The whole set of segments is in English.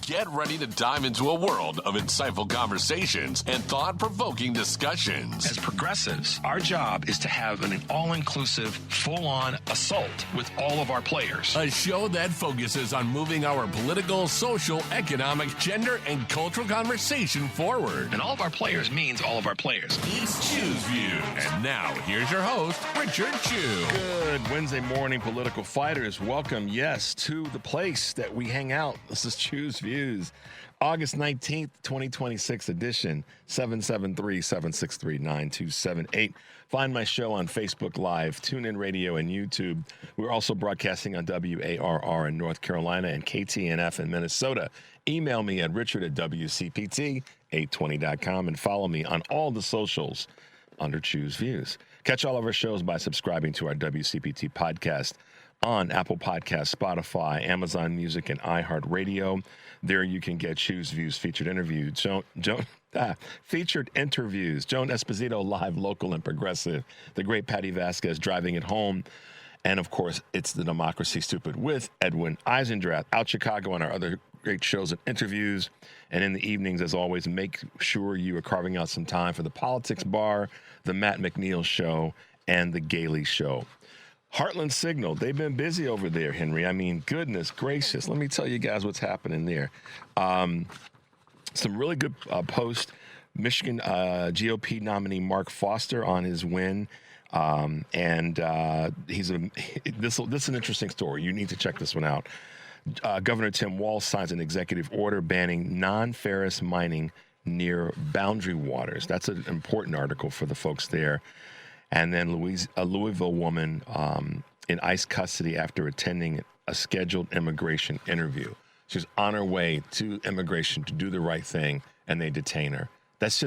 Get ready to dive into a world of insightful conversations and thought-provoking discussions. As progressives, our job is to have an all-inclusive, full-on assault with all of our players. A show that focuses on moving our political, social, economic, gender, and cultural conversation forward. And all of our players means all of our players. It's Choose Views. And now, here's your host, Richard Chew. Good Wednesday morning, political fighters. Welcome, yes, to the place that we hang out. This is Choose Views. August 19th, 2026 edition, 773-763-9278. Find my show on Facebook Live, TuneIn Radio, and YouTube. We're also broadcasting on WARR in North Carolina and KTNF in Minnesota. Email me at richard@WCPT820.com and follow me on all the socials under Choose Views. Catch all of our shows by subscribing to our WCPT podcast on Apple Podcasts, Spotify, Amazon Music, and iHeartRadio. There you can get Choose Views featured interviews. Featured interviews. Joan Esposito, live, local, and progressive. The great Patty Vasquez, driving it home. And, of course, It's the Democracy Stupid with Edwin Eisendrath. Out Chicago and our other great shows and interviews. And in the evenings, as always, make sure you are carving out some time for the Politics Bar, the Matt McNeil Show, and the Gailey Show. Heartland Signal, they've been busy over there, Henry. I mean, goodness gracious. Let me tell you guys what's happening there. Some really good post. Michigan GOP nominee Mark Foster on his win. This is an interesting story. You need to check this one out. Governor Tim Walz signs an executive order banning non-ferrous mining near boundary waters. That's an important article for the folks there. And then a Louisville woman in ICE custody after attending a scheduled immigration interview. She's on her way to immigration to do the right thing, and they detain her. It's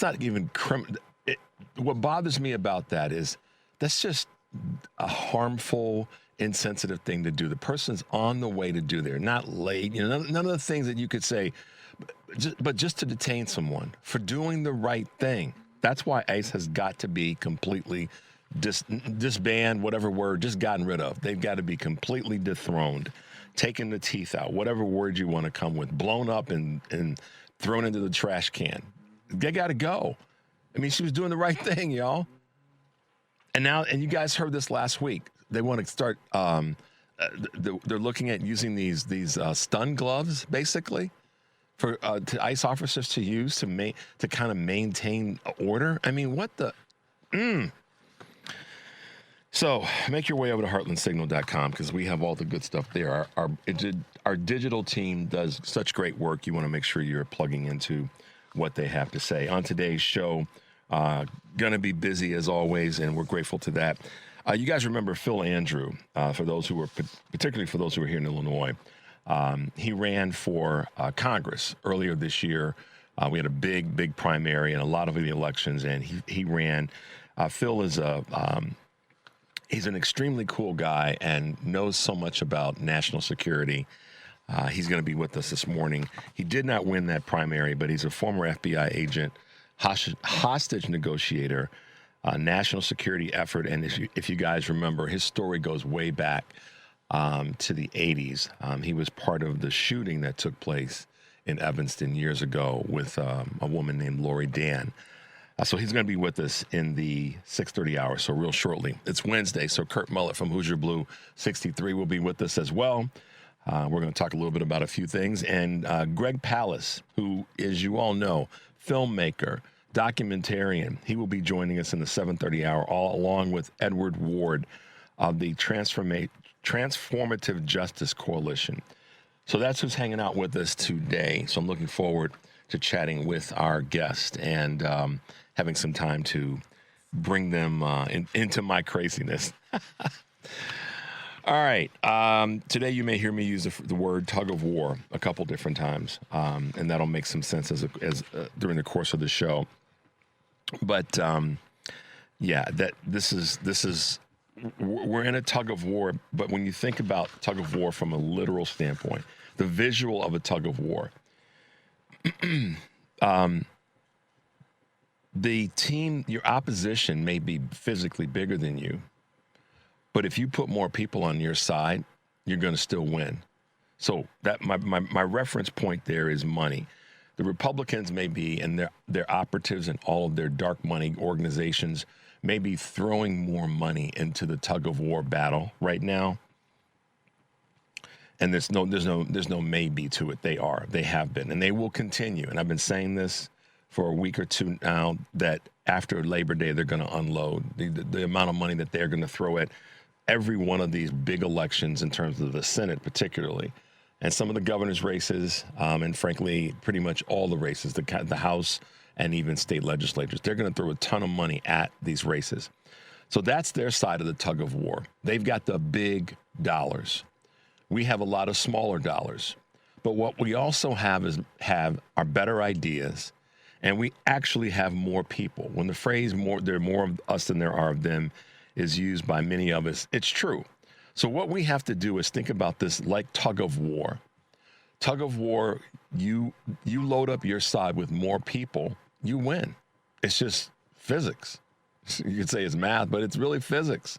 not even criminal. What bothers me about that is that's just a harmful, insensitive thing to do. The person's on the way to do there, not late. You know, none of the things that you could say, but just to detain someone for doing the right thing. That's why ICE has got to be completely disbanded, whatever word, just gotten rid of. They've got to be completely dethroned, taking the teeth out, whatever word you want to come with, blown up and thrown into the trash can. They got to go. I mean, she was doing the right thing, y'all. And you guys heard this last week. They want to start, they're looking at using these stun gloves, basically, for to ICE officers to use to kind of maintain order. I mean, what the? So make your way over to heartlandsignal.com because we have all the good stuff there. Our digital team does such great work. You want to make sure you're plugging into what they have to say. On today's show, gonna be busy as always, and we're grateful to that. You guys remember Phil Andrew, particularly for those who are here in Illinois. He ran for Congress earlier this year. We had a big primary and a lot of the elections, and he ran. Phil is he's an extremely cool guy and knows so much about national security. He's going to be with us this morning. He did not win that primary, but he's a former FBI agent, hostage negotiator, national security effort. And if you guys remember, his story goes way back to the 80s. He was part of the shooting that took place in Evanston years ago with a woman named Lori Dan. So he's going to be with us in the 6:30 hour, so real shortly. It's Wednesday, so Kurt Mullett from Hoosier Blue 63 will be with us as well. We're going to talk a little bit about a few things. And Greg Palast, who, as you all know, filmmaker, documentarian, he will be joining us in the 7:30 hour, all along with Edward Ward of the Transformative Justice Coalition. So that's who's hanging out with us today. So I'm looking forward to chatting with our guest and having some time to bring them into my craziness. All right. Today you may hear me use the word tug of war a couple different times, and that'll make some sense as during the course of the show. But we're in a tug of war. But when you think about tug of war from a literal standpoint, the visual of a tug of war, the team, your opposition may be physically bigger than you, but if you put more people on your side, you're going to still win. So that my reference point there is money. The Republicans may be, and their operatives and all of their dark money organizations may be throwing more money into the tug of war battle right now. And there's no maybe to it. They have been, and they will continue. And I've been saying this for a week or two now, that after Labor Day, they're going to unload the amount of money that they're going to throw at every one of these big elections in terms of the Senate particularly, and some of the governor's races, and frankly, pretty much all the races, the House and even state legislatures. They're going to throw a ton of money at these races. So that's their side of the tug of war. They've got the big dollars. We have a lot of smaller dollars. But what we also have are better ideas, and we actually have more people. When the phrase there are more of us than there are of them is used by many of us, it's true. So what we have to do is think about this like tug of war. Tug of war, you load up your side with more people, you win. It's just physics. You could say it's math, but it's really physics.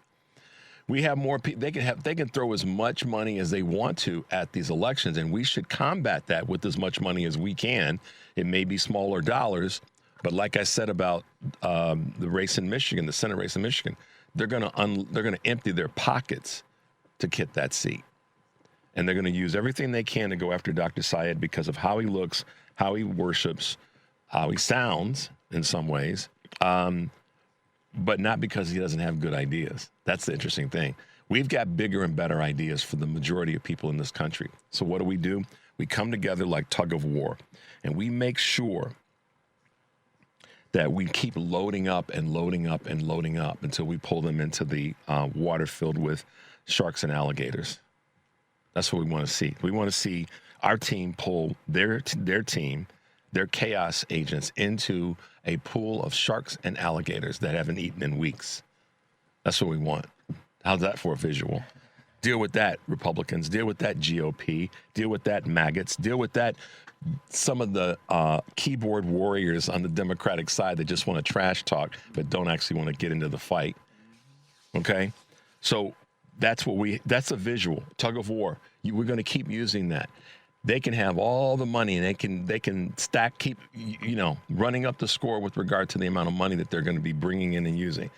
We have more people. They can throw as much money as they want to at these elections, and we should combat that with as much money as we can. It may be smaller dollars, but like I said about the race in Michigan, the Senate race in Michigan, they're going to empty their pockets to get that seat, and they're going to use everything they can to go after Dr. Syed because of how he looks, how he worships, how he sounds in some ways. But not because he doesn't have good ideas. That's the interesting thing. We've got bigger and better ideas for the majority of people in this country. So what do? We come together like tug of war, and we make sure that we keep loading up and loading up and loading up until we pull them into the water filled with sharks and alligators. That's what we want to see. We want to see our team pull their team, their chaos agents, into a pool of sharks and alligators that haven't eaten in weeks. That's what we want. How's that for a visual? Deal with that, Republicans. Deal with that, GOP. Deal with that, maggots. Deal with that, some of the keyboard warriors on the Democratic side that just want to trash talk but don't actually want to get into the fight. Okay? So that's a visual, tug of war. We're going to keep using that. They can have all the money, and they can keep running up the score with regard to the amount of money that they're going to be bringing in and using.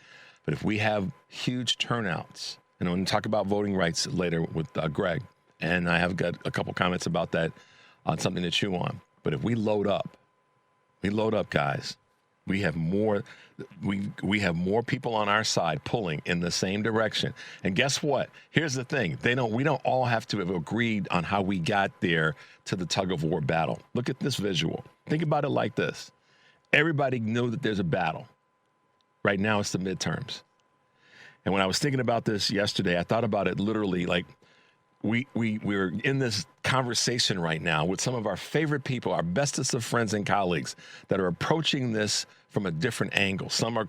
But if we have huge turnouts, and I'm going to talk about voting rights later with Greg, and I have got a couple comments about that on something to chew on. But if we load up, guys. We have more people on our side pulling in the same direction. And guess what? Here's the thing. We don't all have to have agreed on how we got there to the tug of war battle. Look at this visual. Think about it like this. Everybody knew that there's a battle. Right now it's the midterms. And when I was thinking about this yesterday, I thought about it literally like we're in this conversation right now with some of our favorite people, our bestest of friends and colleagues that are approaching this from a different angle. Some are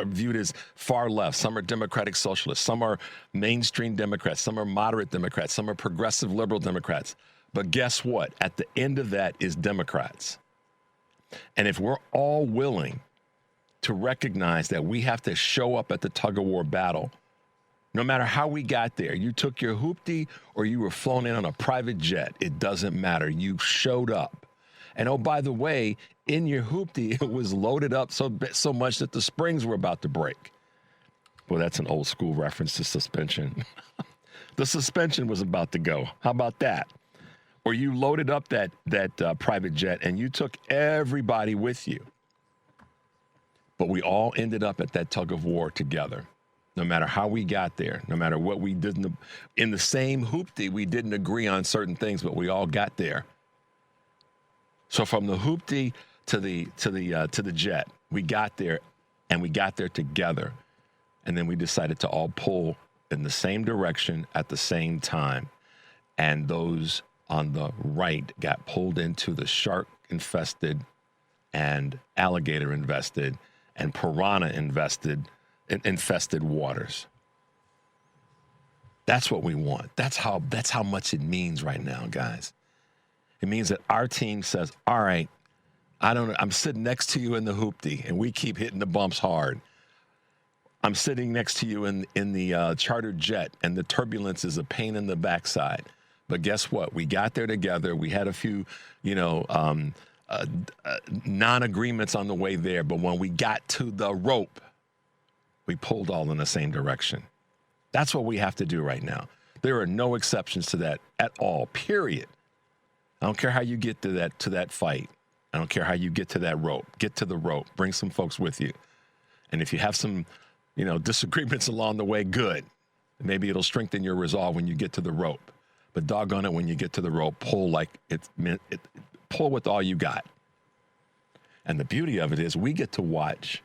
viewed as far left. Some are Democratic Socialists. Some are mainstream Democrats. Some are moderate Democrats. Some are progressive liberal Democrats. But guess what? At the end of that is Democrats. And if we're all willing to recognize that we have to show up at the tug of war battle, no matter how we got there, you took your hoopty or you were flown in on a private jet, it doesn't matter. You showed up. And oh, by the way, in your hoopty, it was loaded up so much that the springs were about to break. Well, that's an old school reference to suspension. The suspension was about to go. How about that? Or you loaded up that private jet and you took everybody with you. But we all ended up at that tug of war together. No matter how we got there, no matter what we did in the same hoopty, we didn't agree on certain things, but we all got there. So from the hoopty to the jet, we got there, and we got there together, and then we decided to all pull in the same direction at the same time, and those on the right got pulled into the shark-infested and alligator-infested and piranha-infested waters. That's what we want. That's how much it means right now, guys. It means that our team says, all right, I'm sitting next to you in the hoopty, and we keep hitting the bumps hard. I'm sitting next to you in the chartered jet, and the turbulence is a pain in the backside. But guess what? We got there together. We had a few, non-agreements on the way there. But when we got to the rope, we pulled all in the same direction. That's what we have to do right now. There are no exceptions to that at all, period. I don't care how you get to that fight. I don't care how you get to that rope. Get to the rope. Bring some folks with you. And if you have some, disagreements along the way, good. Maybe it'll strengthen your resolve when you get to the rope. But doggone it, when you get to the rope, pull pull with all you got. And the beauty of it is we get to watch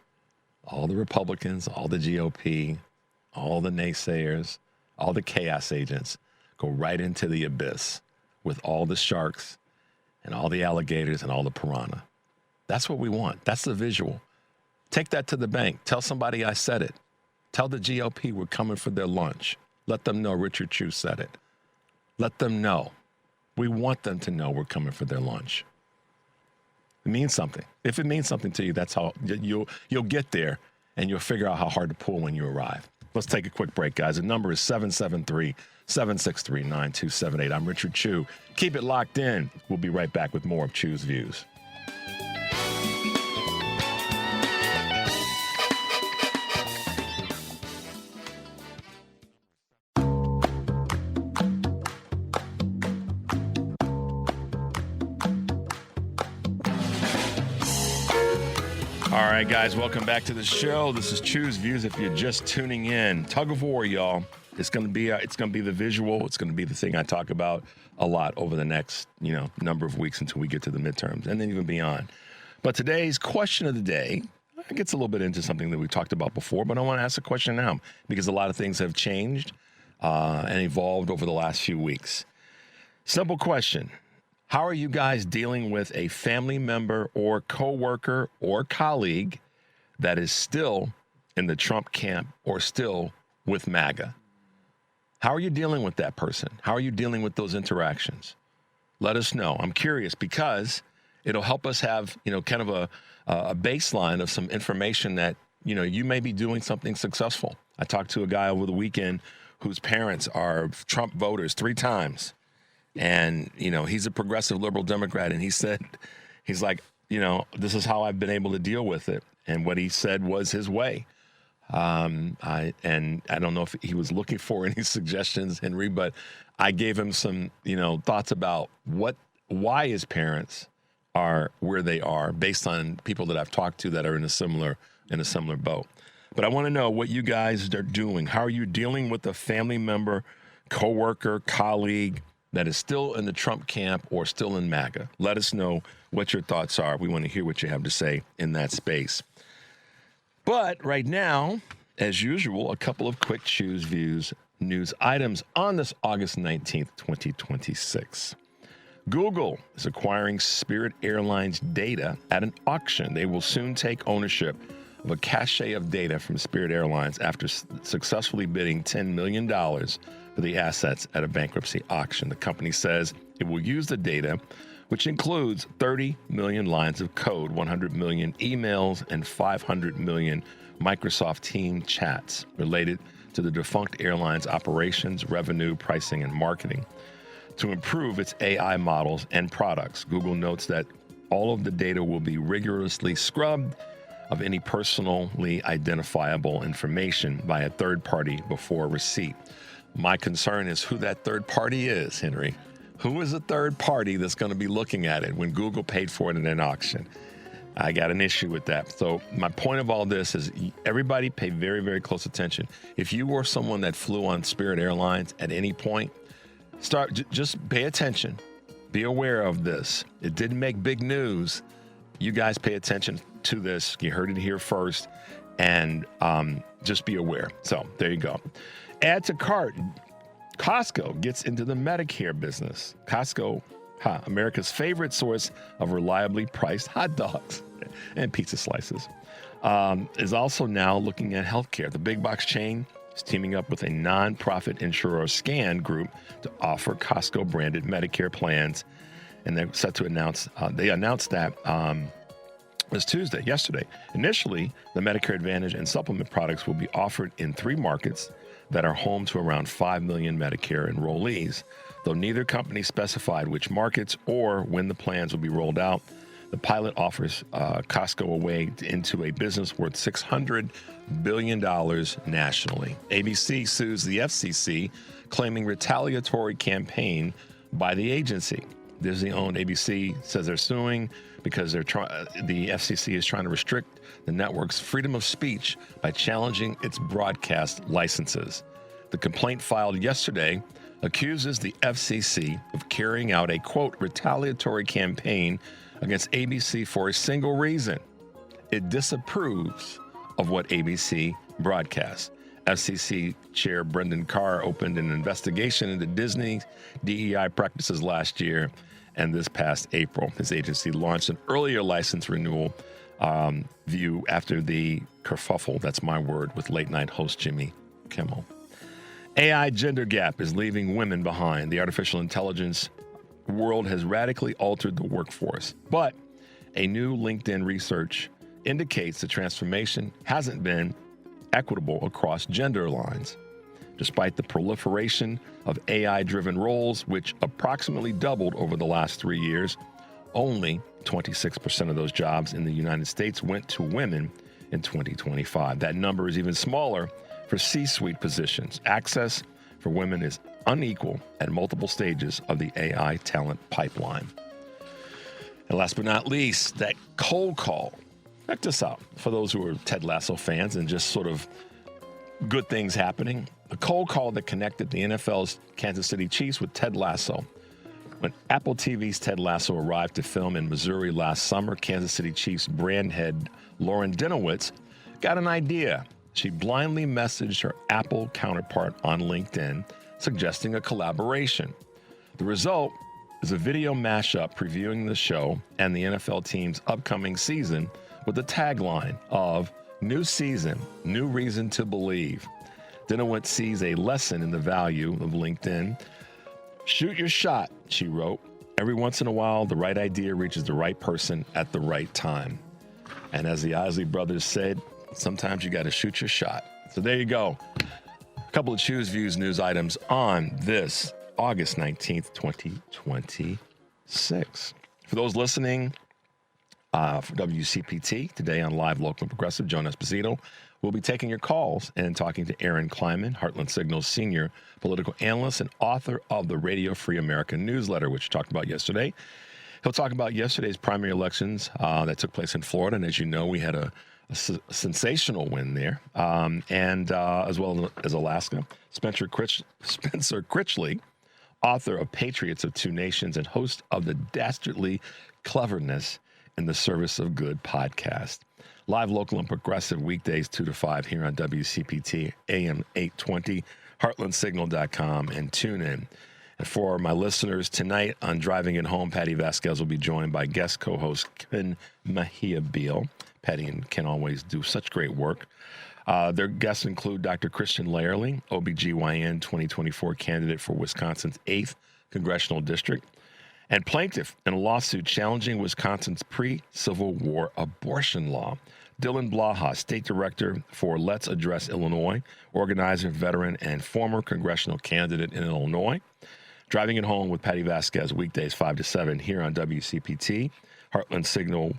all the Republicans, all the GOP, all the naysayers, all the chaos agents go right into the abyss with all the sharks and all the alligators and all the piranha. That's what we want. That's the visual. Take that to the bank. Tell somebody I said it. Tell the GOP we're coming for their lunch. Let them know Richard Chew said it. Let them know. We want them to know we're coming for their lunch. It means something. If it means something to you, that's how you'll get there, and you'll figure out how hard to pull when you arrive. Let's take a quick break, guys. The number is 773-763-9278. I'm Richard Chew. Keep it locked in. We'll be right back with more of Chew's Views. All right, guys, welcome back to the show. This is Chew's Views. If you're just tuning in, tug of war, y'all. It's gonna be the visual. It's gonna be the thing I talk about a lot over the next number of weeks until we get to the midterms and then even beyond. But today's question of the day gets a little bit into something that we talked about before, but I want to ask a question now because a lot of things have changed and evolved over the last few weeks. Simple question. How are you guys dealing with a family member or coworker or colleague that is still in the Trump camp or still with MAGA? How are you dealing with that person? How are you dealing with those interactions? Let us know. I'm curious because it'll help us have, kind of a baseline of some information that, you may be doing something successful. I talked to a guy over the weekend whose parents are Trump voters 3 times. And, he's a progressive liberal Democrat. And he said, he's like, this is how I've been able to deal with it. And what he said was his way. I don't know if he was looking for any suggestions, Henry, but I gave him some, thoughts about why his parents are where they are based on people that I've talked to that are in a similar boat. But I want to know what you guys are doing. How are you dealing with a family member, coworker, colleague that is still in the Trump camp or still in MAGA? Let us know what your thoughts are. We want to hear what you have to say in that space. But right now, as usual, a couple of quick Chew's Views news items on this August 19th, 2026. Google is acquiring Spirit Airlines data at an auction. They will soon take ownership of a cache of data from Spirit Airlines after successfully bidding $10 million for the assets at a bankruptcy auction. The company says it will use the data, which includes 30 million lines of code, 100 million emails, and 500 million Microsoft Teams chats related to the defunct airline's operations, revenue, pricing, and marketing to improve its AI models and products. Google notes that all of the data will be rigorously scrubbed of any personally identifiable information by a third party before receipt. My concern is who that third party is, Henry. Who is the third party that's going to be looking at it when Google paid for it in an auction? I got an issue with that. So my point of all this is everybody pay very, very close attention. If you were someone that flew on Spirit Airlines at any point, just pay attention. Be aware of this. It didn't make big news. You guys pay attention to this. You heard it here first. And just be aware. So there you go. Add to cart. Costco gets into the Medicare business. Costco, America's favorite source of reliably priced hot dogs and pizza slices, is also now looking at healthcare. The big box chain is teaming up with a nonprofit insurer, Scan Group, to offer Costco-branded Medicare plans. And they're set to announce, they announced that it was yesterday. Initially, the Medicare Advantage and supplement products will be offered in 3 markets that are home to around 5 million Medicare enrollees. Though neither company specified which markets or when the plans will be rolled out, the pilot offers Costco a way into a business worth $600 billion nationally. ABC sues the FCC, claiming retaliatory campaign by the agency. Disney-owned ABC says they're suing because the FCC is trying to restrict the network's freedom of speech by challenging its broadcast licenses. The complaint filed yesterday accuses the FCC of carrying out a, quote, retaliatory campaign against ABC for a single reason. It disapproves of what ABC broadcasts. FCC Chair Brendan Carr opened an investigation into Disney's DEI practices last year, and this past April, his agency launched an earlier license renewal view after the kerfuffle, that's my word, with late-night host Jimmy Kimmel. AI gender gap is leaving women behind. The artificial intelligence world has radically altered the workforce, but a new LinkedIn research indicates the transformation hasn't been equitable across gender lines. Despite the proliferation of AI-driven roles, which approximately doubled over the last 3 years, only 26% of those jobs in the United States went to women in 2025. That number is even smaller for C-suite positions. Access for women is unequal at multiple stages of the AI talent pipeline. And last but not least, that cold call. Check this out for those who are Ted Lasso fans and just sort of good things happening. A cold call that connected the NFL's Kansas City Chiefs with Ted Lasso. When Apple TV's Ted Lasso arrived to film in Missouri last summer, Kansas City Chiefs brand head Lauren Dinowitz got an idea. She blindly messaged her Apple counterpart on LinkedIn, suggesting a collaboration. The result is a video mashup previewing the show and the NFL team's upcoming season with the tagline of "New season, new reason to believe." Dinowitz sees a lesson in the value of LinkedIn. "Shoot your shot," she wrote. "Every once in a while, the right idea reaches the right person at the right time." And as the Isley brothers said, sometimes you got to shoot your shot. So there you go. A couple of Choose Views news items on this August 19th, 2026. For those listening for WCPT, today on Live, Local, and Progressive, Joan Esposito will be taking your calls and talking to Aaron Kleinman, Heartland Signal's senior political analyst and author of the Radio Free America newsletter, which we talked about yesterday. He'll talk about yesterday's primary elections that took place in Florida. And as you know, we had a sensational win there, and as well as Alaska. Spencer Critchley, author of Patriots of Two Nations and host of the Dastardly Cleverness in the Service of Good podcast. Live, Local, and Progressive weekdays 2 to 5 here on WCPT AM 820, heartlandsignal.com, and tune in. And for my listeners tonight on Driving It Home, Patty Vasquez will be joined by guest co-host Ken Mejia Beal. Patty and Ken always do such great work. Their guests include Dr. Christian Laierle, OBGYN 2024 candidate for Wisconsin's 8th Congressional District, and plaintiff in a lawsuit challenging Wisconsin's pre-Civil War abortion law. Dylan Blaha, state director for Let's Address Illinois, organizer, veteran, and former congressional candidate in Illinois. Driving It Home with Patty Vasquez, weekdays 5 to 7 here on WCPT, Heartland Signal,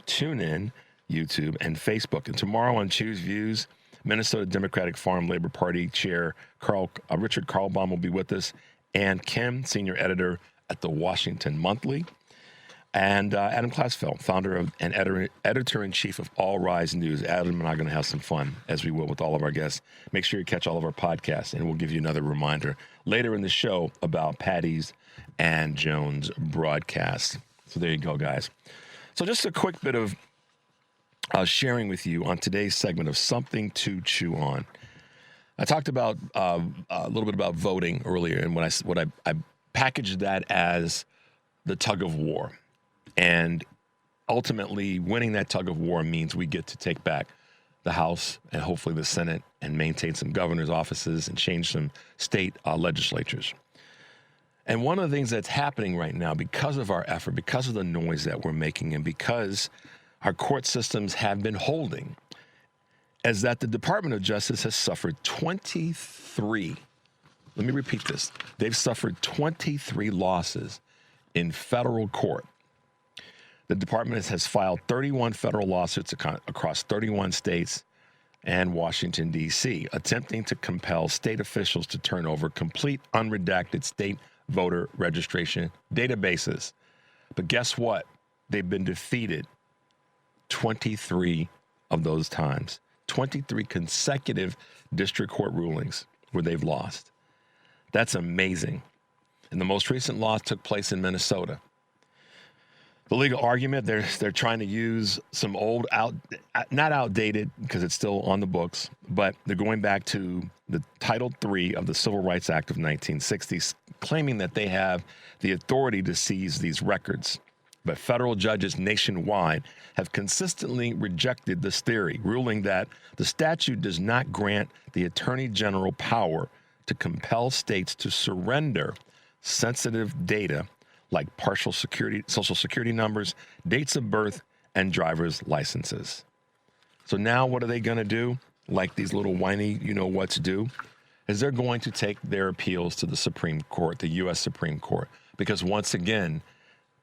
TuneIn, YouTube, and Facebook. And tomorrow on Choose Views, Minnesota Democratic Farm Labor Party Chair Richard Karlbaum will be with us, and Kim, senior editor at the Washington Monthly, and Adam Klasfeld, founder of and editor-in-chief of All Rise News. Adam and I are going to have some fun, as we will with all of our guests. Make sure you catch all of our podcasts, and we'll give you another reminder later in the show about Patty's and Joan's broadcast. So there you go, guys. So just a quick bit of sharing with you on today's segment of Something to Chew On. I talked about a little bit about voting earlier, and what I packaged that as the tug of war. And ultimately, winning that tug of war means we get to take back the House and hopefully the Senate and maintain some governor's offices and change some state legislatures. And one of the things that's happening right now, because of our effort, because of the noise that we're making, and because our court systems have been holding, is that the Department of Justice has suffered 23 Let me repeat this. They've suffered 23 losses in federal court. The department has filed 31 federal lawsuits across 31 states and Washington, D.C., attempting to compel state officials to turn over complete unredacted state voter registration databases. But guess what? They've been defeated 23 of those times. 23 consecutive district court rulings where they've lost. That's amazing. And the most recent loss took place in Minnesota. The legal argument, they're trying to use some old, not outdated because it's still on the books, but they're going back to the Title III of the Civil Rights Act of 1960, claiming that they have the authority to seize these records. But federal judges nationwide have consistently rejected this theory, ruling that the statute does not grant the Attorney General power to compel states to surrender sensitive data like social security numbers, dates of birth, and driver's licenses. So now what are they going to do? Like these little whiny you-know-whats do, is they're going to take their appeals to the Supreme Court, the U.S. Supreme Court. Because once again,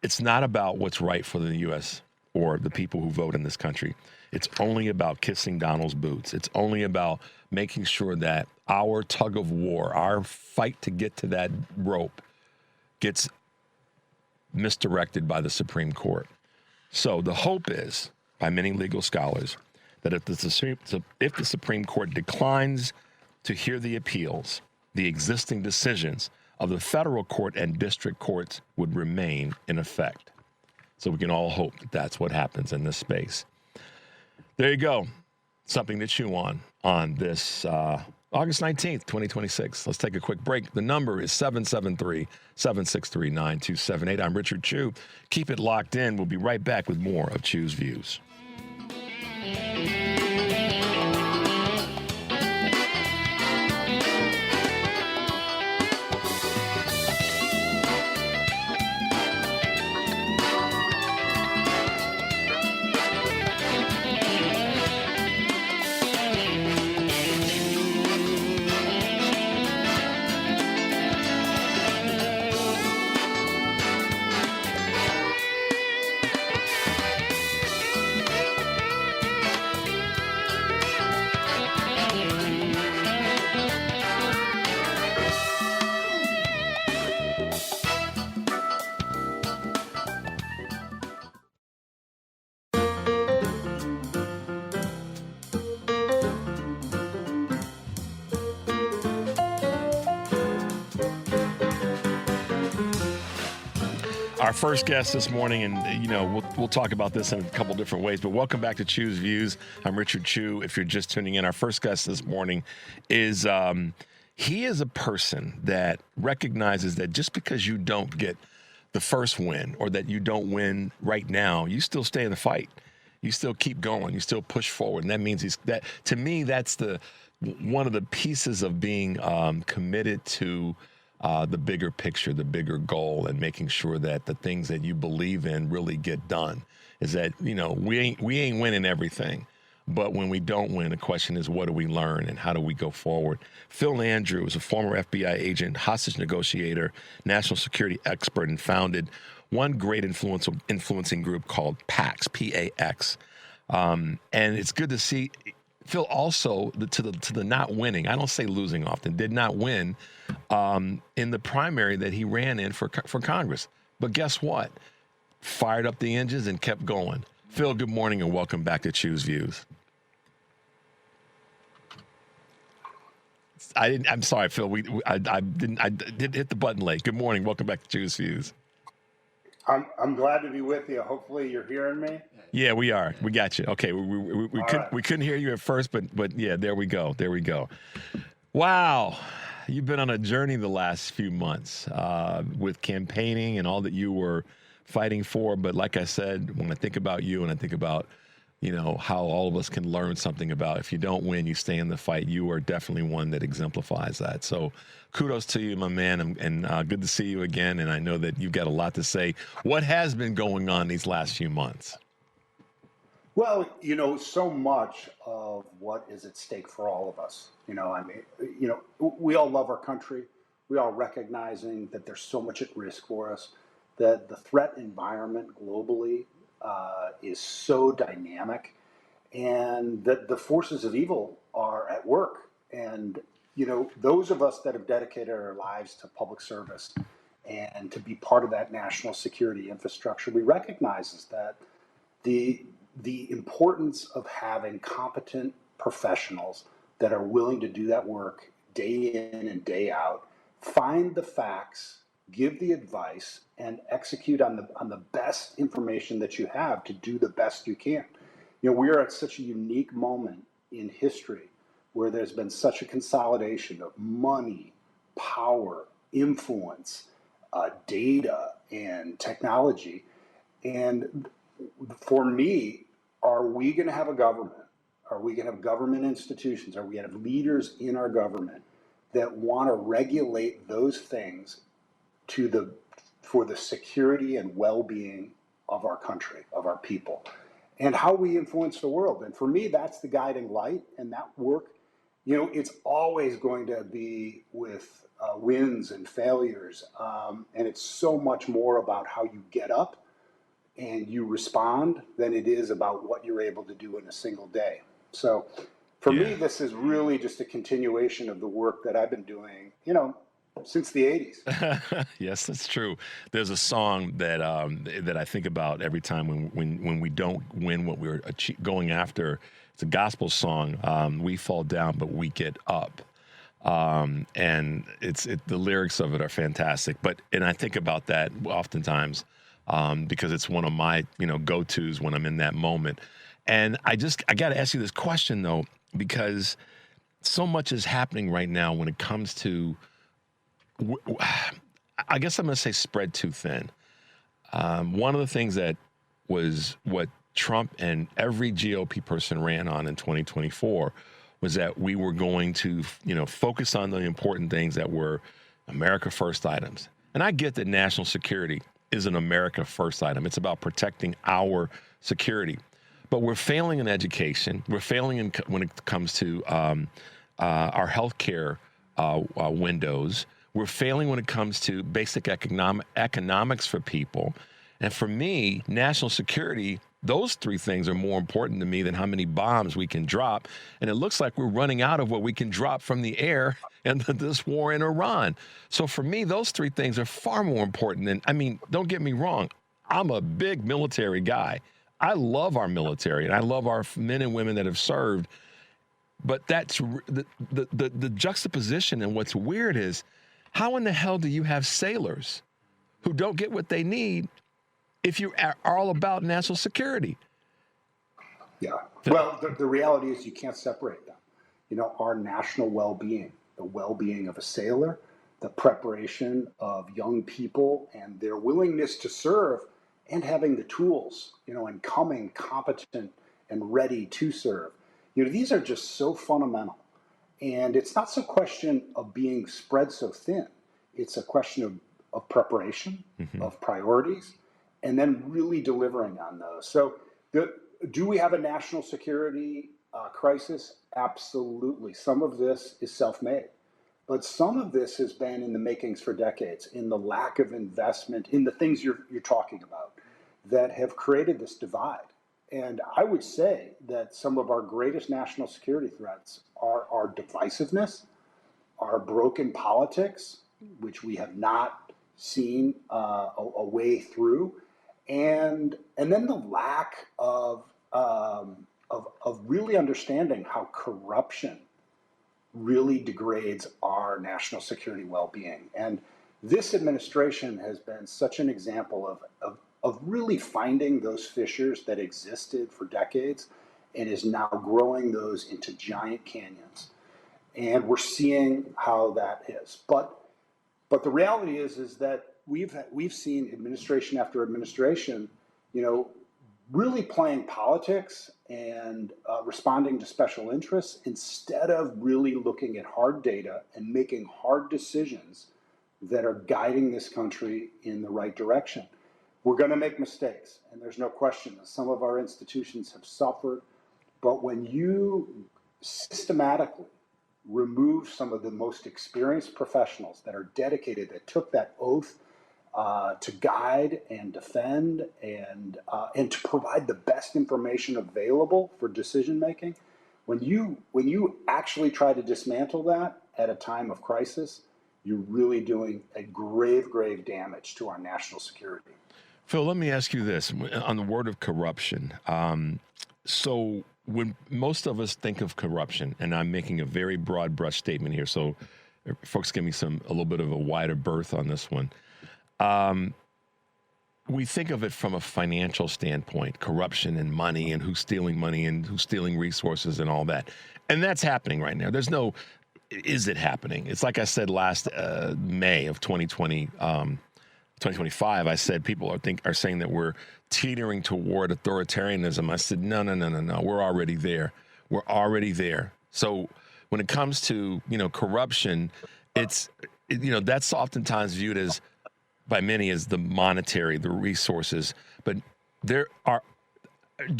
it's not about what's right for the U.S. or the people who vote in this country. It's only about kissing Donald's boots. It's only about making sure that our tug of war, our fight to get to that rope, gets misdirected by the Supreme Court. So the hope is, by many legal scholars, that if the Supreme Court declines to hear the appeals, the existing decisions of the federal court and district courts would remain in effect. So we can all hope that that's what happens in this space. There you go. Something to chew on this August 19th, 2026. Let's take a quick break. The number is 773-763-9278. I'm Richard Chew. Keep it locked in. We'll be right back with more of Chew's Views. Our first guest this morning, and we'll talk about this in a couple different ways, but welcome back to Chew's Views. I'm Richard Chew. If you're just tuning in, our first guest this morning is he is a person that recognizes that just because you don't get the first win or that you don't win right now, you still stay in the fight. You still keep going. You still push forward, and that means to me that's one of the pieces of being committed to the bigger picture, the bigger goal, and making sure that the things that you believe in really get done. Is that, we ain't winning everything, but when we don't win, the question is, what do we learn and how do we go forward? Phil Andrew is a former FBI agent, hostage negotiator, national security expert, and founded one great influencing group called PAX, P-A-X. And it's good to see Phil also to the not winning. I don't say losing often. Did not win in the primary that he ran in for Congress. But guess what? Fired up the engines and kept going. Phil, good morning and welcome back to Chew's Views. I'm sorry, Phil. I did hit the button late. Good morning. Welcome back to Chew's Views. I'm glad to be with you. Hopefully you're hearing me. Yeah, we are. We got you. Okay, we couldn't hear you at first, but yeah, there we go. There we go. Wow, you've been on a journey the last few months with campaigning and all that you were fighting for. But like I said, when I think about you and I think about how all of us can learn something about if you don't win, you stay in the fight. You are definitely one that exemplifies that. So kudos to you, my man, and good to see you again. And I know that you've got a lot to say. What has been going on these last few months? Well, so much of what is at stake for all of us. We all love our country. We are recognizing that there's so much at risk for us, that the threat environment globally is so dynamic, and that the forces of evil are at work. And, those of us that have dedicated our lives to public service and to be part of that national security infrastructure, we recognize that the importance of having competent professionals that are willing to do that work day in and day out, find the facts, give the advice, and execute on the best information that you have to do the best you can. We are at such a unique moment in history where there's been such a consolidation of money, power, influence, data, and technology. And for me, are we going to have a government? Are we going to have government institutions? Are we going to have leaders in our government that want to regulate those things for the security and well-being of our country, of our people, and how we influence the world? And for me, that's the guiding light. And that work, it's always going to be with wins and failures. And it's so much more about how you get up and you respond than it is about what you're able to do in a single day. So for me, this is really just a continuation of the work that I've been doing, since the 80s. Yes, that's true. There's a song that that I think about every time when we don't win what we're going after. It's a gospel song. We fall down, but we get up. And the lyrics of it are fantastic. And I think about that oftentimes because it's one of my go-tos when I'm in that moment. And I got to ask you this question though, because so much is happening right now when it comes to, I guess I'm going to say spread too thin. One of the things that was what Trump and every GOP person ran on in 2024 was that we were going to, focus on the important things that were America First items. And I get that national security is an America First item. It's about protecting our security. But we're failing in education. We're failing when it comes to our healthcare windows. We're failing when it comes to basic economics for people. And for me, national security, those three things are more important to me than how many bombs we can drop. And it looks like we're running out of what we can drop from the air in this war in Iran. So for me, those three things are far more important than, don't get me wrong, I'm a big military guy. I love our military and I love our men and women that have served. But that's the juxtaposition. And what's weird is, how in the hell do you have sailors who don't get what they need if you are all about national security? Yeah. Well, the reality is you can't separate them. Our national well-being, the well-being of a sailor, the preparation of young people and their willingness to serve and having the tools, and coming competent and ready to serve. These are just so fundamental. And it's not so question of being spread so thin. It's a question of preparation, of priorities, and then really delivering on those. So do we have a national security crisis? Absolutely. Some of this is self-made. But some of this has been in the makings for decades, in the lack of investment, in the things you're talking about that have created this divide. And I would say that some of our greatest national security threats are our divisiveness, our broken politics, which we have not seen a way through, and then the lack of really understanding how corruption really degrades our national security well-being. And this administration has been such an example of really finding those fissures that existed for decades and is now growing those into giant canyons. And we're seeing how that is. But the reality is that we've seen administration after administration, really playing politics and responding to special interests instead of really looking at hard data and making hard decisions that are guiding this country in the right direction. We're going to make mistakes, and there's no question that some of our institutions have suffered. But when you systematically remove some of the most experienced professionals that are dedicated, that took that oath to guide and defend and to provide the best information available for decision making. When you actually try to dismantle that at a time of crisis, you're really doing a grave damage to our national security. Phil, let me ask you this on the word of corruption. So when most of us think of corruption, and I'm making a very broad brush statement here, so folks give me a little bit of a wider berth on this one. We think of it from a financial standpoint, corruption and money and who's stealing money and who's stealing resources and all that. And that's happening right now. There's no, is it happening? It's like I said last May of 2025, I said people are saying that we're teetering toward authoritarianism. I said, no, we're already there. We're already there. So when it comes to, corruption, it's, that's oftentimes viewed as, by many, as the monetary, the resources. But do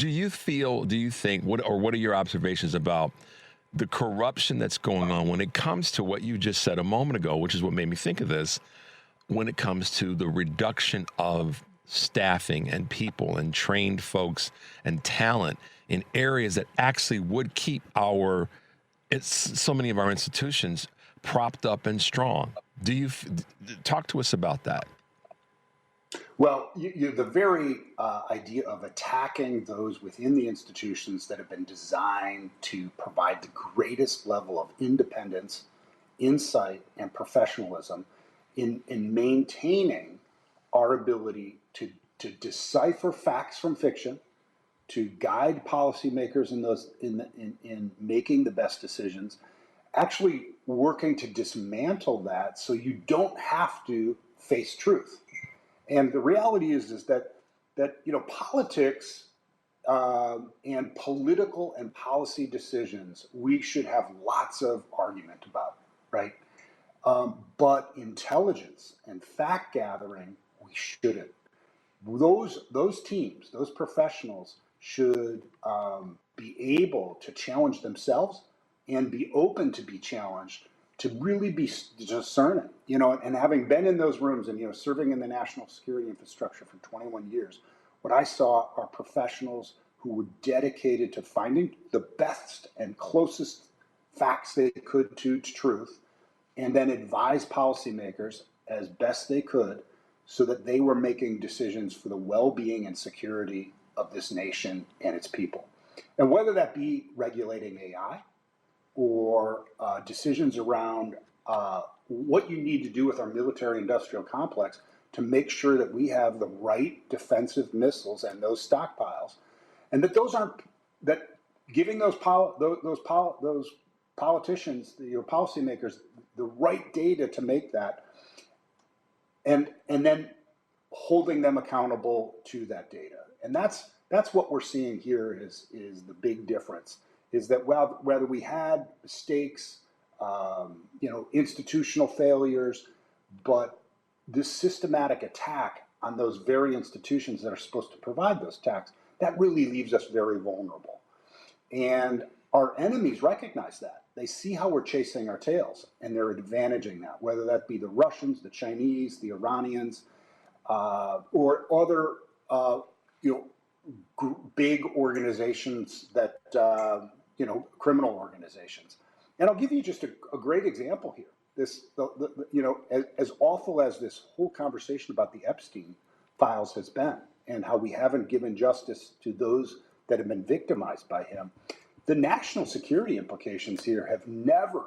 you think, what are your observations about the corruption that's going on when it comes to what you just said a moment ago, which is what made me think of this, when it comes to the reduction of staffing and people and trained folks and talent in areas that actually would keep so many of our institutions propped up and strong? Do you talk to us about that? Well, the very idea of attacking those within the institutions that have been designed to provide the greatest level of independence, insight, and professionalism in maintaining our ability to decipher facts from fiction, to guide policymakers in making the best decisions, actually working to dismantle that so you don't have to face truth. And the reality is that politics and political and policy decisions we should have lots of argument about, right? But intelligence and fact gathering, we shouldn't. Those teams, those professionals should be able to challenge themselves and be open to be challenged, to really be discerning, and having been in those rooms and, serving in the national security infrastructure for 21 years, what I saw are professionals who were dedicated to finding the best and closest facts they could to truth, and then advise policymakers as best they could so that they were making decisions for the well-being and security of this nation and its people. And whether that be regulating AI, or decisions around what you need to do with our military-industrial complex to make sure that we have the right defensive missiles and those stockpiles, and that giving those politicians, policymakers, the right data to make that, and then holding them accountable to that data. And that's what we're seeing here is the big difference. Is that whether we had mistakes, institutional failures, but this systematic attack on those very institutions that are supposed to provide those attacks, that really leaves us very vulnerable. And our enemies recognize that. They see how we're chasing our tails, and they're advantaging that, whether that be the Russians, the Chinese, the Iranians, or other, big organizations that, criminal organizations. And I'll give you just a great example here. As awful as this whole conversation about the Epstein files has been, and how we haven't given justice to those that have been victimized by him, the national security implications here have never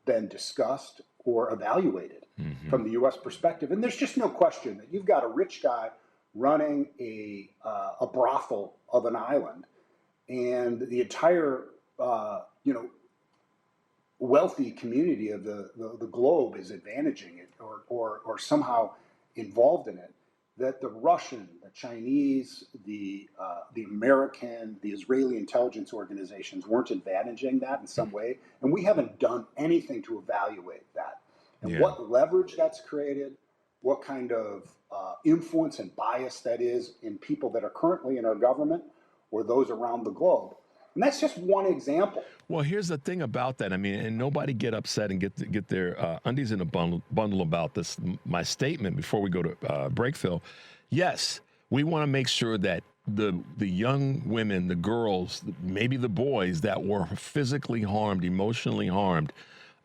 been discussed or evaluated from the U.S. perspective. And there's just no question that you've got a rich guy running a brothel of an island, and the entire wealthy community of the globe is advantaging it or somehow involved in it, that the Russian, the Chinese, the American, the Israeli intelligence organizations weren't advantaging that in some way, and we haven't done anything to evaluate that. And what leverage that's created, what kind of influence and bias that is in people that are currently in our government or those around the globe. And that's just one example. Well, here's the thing about that. I mean, and nobody get upset and get their undies in a bundle about this. My statement before we go to break, Phil. Yes, we want to make sure that the young women, the girls, maybe the boys that were physically harmed, emotionally harmed,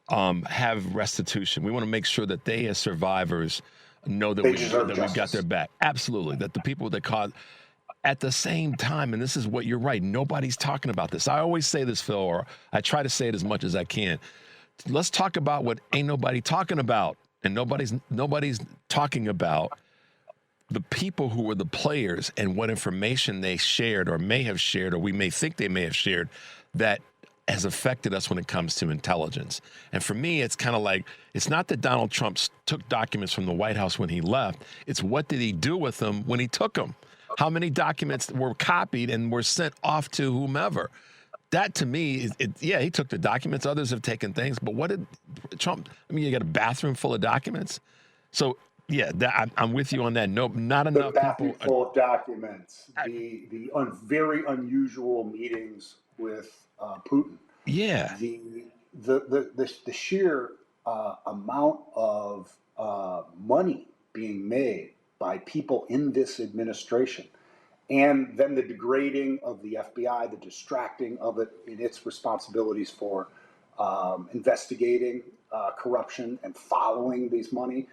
have restitution. We want to make sure that they, as survivors, know that we've got their back. Absolutely. That the people that caused. At the same time, and this is what you're right, nobody's talking about this. I always say this, Phil, or I try to say it as much as I can. Let's talk about what ain't nobody talking about. And nobody's talking about the people who were the players and what information they shared or may have shared, or we may think they may have shared, that has affected us when it comes to intelligence. And for me, it's kind of like, it's not that Donald Trump took documents from the White House when he left. It's what did he do with them when he took them? How many documents were copied and were sent off to whomever? That to me, yeah, he took the documents. Others have taken things. But what did Trump, I mean, you got a bathroom full of documents. So, yeah, I'm with you on that. No, not enough the bathroom people. Full of documents. The very unusual meetings with Putin. Yeah. The sheer amount of money being made by people in this administration, and then the degrading of the FBI, the distracting of it in its responsibilities for investigating corruption and following these money.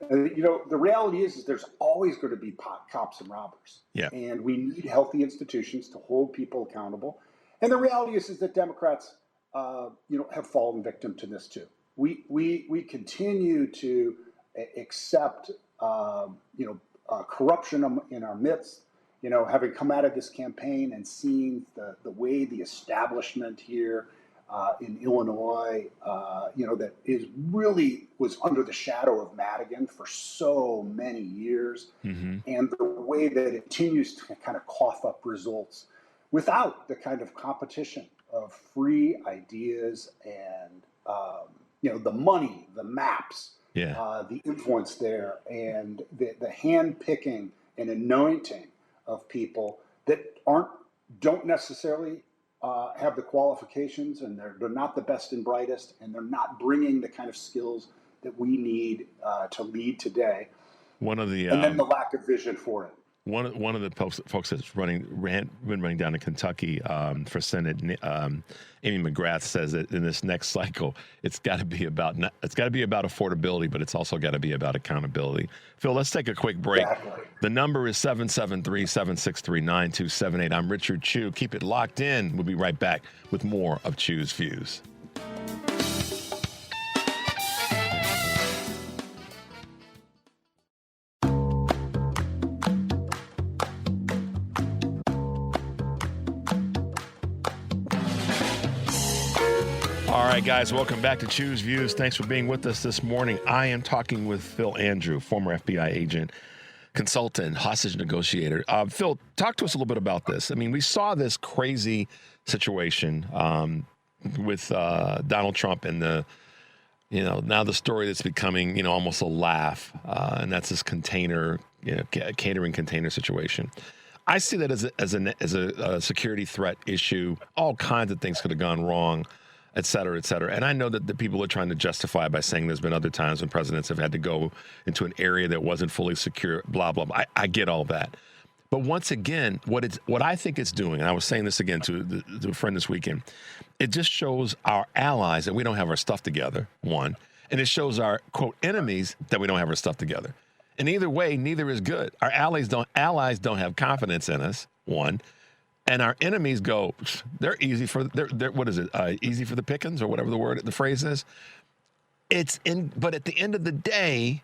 The reality is there's always going to be cops and robbers. Yeah. And we need healthy institutions to hold people accountable. And the reality is that Democrats, have fallen victim to this too. We continue to accept, corruption in our midst. Having come out of this campaign and seeing the way the establishment here in Illinois, that was under the shadow of Madigan for so many years, and the way that it continues to kind of cough up results without the kind of competition of free ideas and, the money, the maps, the influence there, and the hand picking and anointing of people that don't necessarily have the qualifications, and they're not the best and brightest, and they're not bringing the kind of skills that we need to lead today. And then the lack of vision for it. One of the folks that's been running down to Kentucky for Senate, Amy McGrath, says that in this next cycle, it's got to be about affordability, but it's also got to be about accountability. Phil, let's take a quick break. Exactly. The number is 773-763-9278. I'm Richard Chew. Keep it locked in. We'll be right back with more of Chew's Views. All right, guys, welcome back to Chew's Views. Thanks for being with us this morning. I am talking with Phil Andrew, former FBI agent, consultant, hostage negotiator. Phil, talk to us a little bit about this. I mean, we saw this crazy situation with Donald Trump and now the story that's becoming, almost a laugh, and that's this catering container situation. I see that as a security threat issue. All kinds of things could have gone wrong, et cetera, et cetera. And I know that the people are trying to justify by saying there's been other times when presidents have had to go into an area that wasn't fully secure, blah, blah, blah. I get all that. But once again, what I think it's doing, and I was saying this again to a friend this weekend, it just shows our allies that we don't have our stuff together, one, and it shows our, quote, enemies that we don't have our stuff together. And either way, neither is good. Our allies don't have confidence in us, one. And our enemies go, they're easy for easy for the pickings, or whatever the phrase is. But at the end of the day,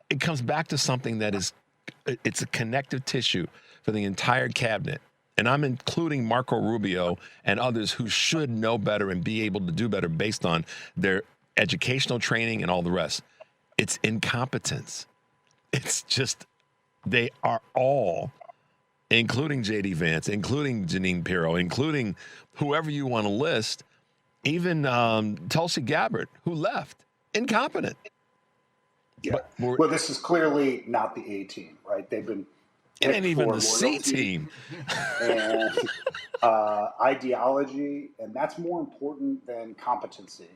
it comes back to something that it's a connective tissue for the entire cabinet. And I'm including Marco Rubio and others who should know better and be able to do better based on their educational training and all the rest. It's incompetence. It's just, they are all, including J.D. Vance, including Jeanine Pirro, including whoever you want to list, even Tulsi Gabbard, who left, incompetent. Yeah. Well, this is clearly not the A team, right? They've been It ain't picked even for the C loyalty team. and ideology, and that's more important than competency,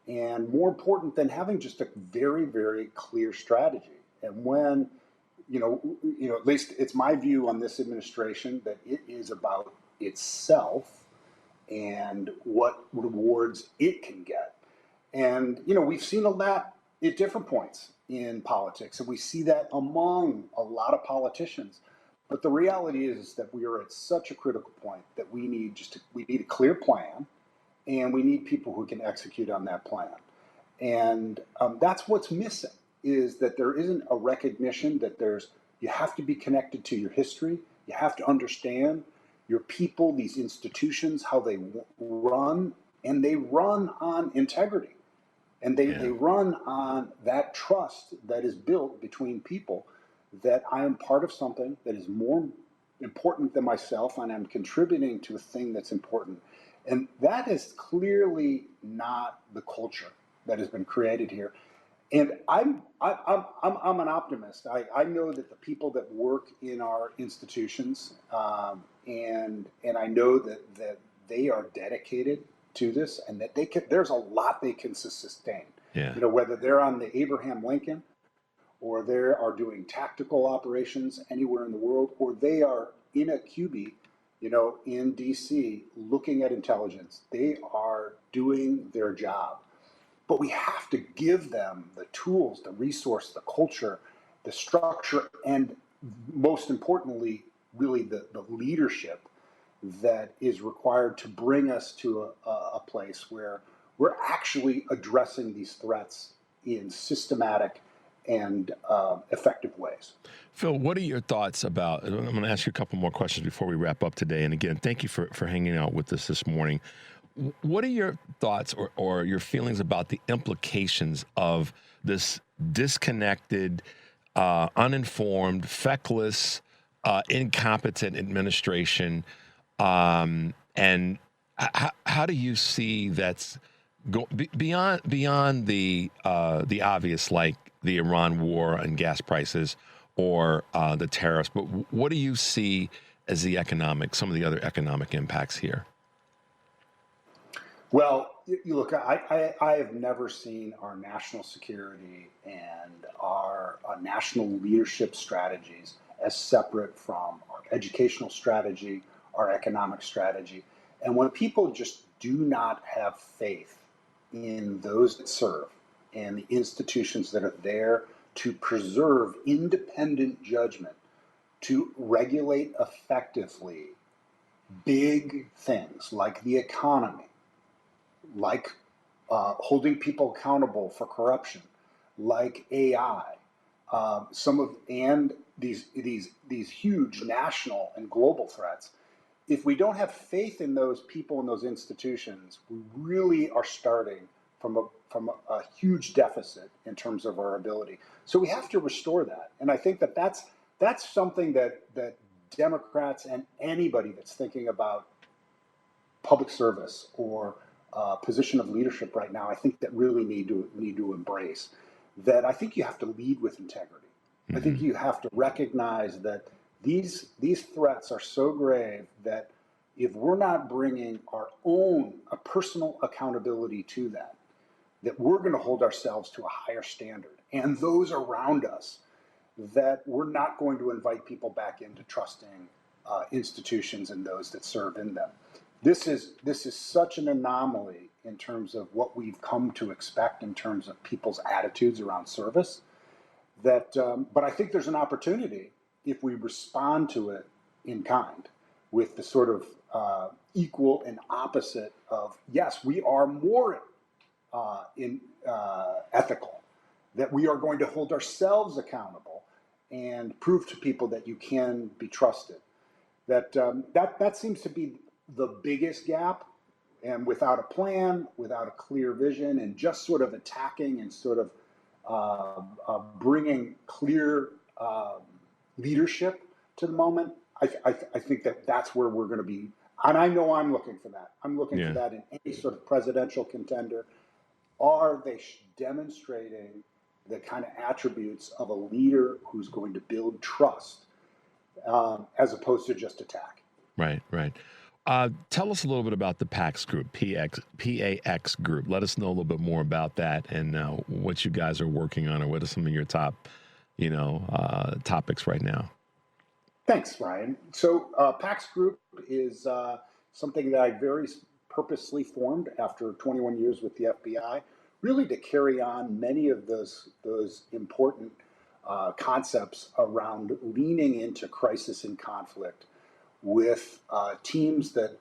and more important than having just a very, very clear strategy. And when at least it's my view on this administration that it is about itself and what rewards it can get. And we've seen a lot at different points in politics, and we see that among a lot of politicians. But the reality is that we are at such a critical point that we need a clear plan, and we need people who can execute on that plan. And that's what's missing, is that there isn't a recognition that you have to be connected to your history. You have to understand your people, these institutions, how they run, and they run on integrity. And they run on that trust that is built between people, that I am part of something that is more important than myself, and I'm contributing to a thing that's important. And that is clearly not the culture that has been created here. And I'm an optimist. I know that the people that work in our institutions, and I know that they are dedicated to this, and that there's a lot they can sustain. Yeah. Whether they're on the Abraham Lincoln, or they are doing tactical operations anywhere in the world, or they are in a QB, in DC, looking at intelligence. They are doing their job. But we have to give them the tools, the resource, the culture, the structure, and most importantly, really the leadership that is required to bring us to a place where we're actually addressing these threats in systematic and effective ways. Phil, what are your thoughts about, I'm going to ask you a couple more questions before we wrap up today. And again, thank you for hanging out with us this morning. What are your thoughts or your feelings about the implications of this disconnected, uninformed, feckless, incompetent administration? And how do you see that's beyond the obvious, like the Iran war and gas prices or the tariffs? But what do you see as some of the other economic impacts here? Well, you look, I have never seen our national security and our national leadership strategies as separate from our educational strategy, our economic strategy. And when people just do not have faith in those that serve and the institutions that are there to preserve independent judgment, to regulate effectively big things like the economy, like holding people accountable for corruption, like AI, and these huge national and global threats. If we don't have faith in those people and those institutions, we really are starting from a huge deficit in terms of our ability. So we have to restore that, and I think that's something that Democrats and anybody that's thinking about public service or position of leadership right now, I think that really need to embrace that. I think you have to lead with integrity. Mm-hmm. I think you have to recognize that these threats are so grave that if we're not bringing our own personal accountability to that we're going to hold ourselves to a higher standard, and those around us, that we're not going to invite people back into trusting institutions and those that serve in them. This is such an anomaly in terms of what we've come to expect in terms of people's attitudes around service. But I think there's an opportunity if we respond to it in kind, with the sort of equal and opposite of, yes, we are more ethical, that we are going to hold ourselves accountable and prove to people that you can be trusted. That seems to be the biggest gap, and without a plan, without a clear vision, and just sort of attacking and sort of bringing clear leadership to the moment, I think that's where we're going to be. And I know I'm looking for that. I'm looking for that in any sort of presidential contender. Are they demonstrating the kind of attributes of a leader who's going to build trust as opposed to just attack. Right, right. Tell us a little bit about the PAX group, PAX group. Let us know a little bit more about that and what you guys are working on, or what are some of your top, topics right now. Thanks, Ryan. So PAX Group is something that I very purposely formed after 21 years with the FBI, really to carry on many of those important concepts around leaning into crisis and conflict with teams that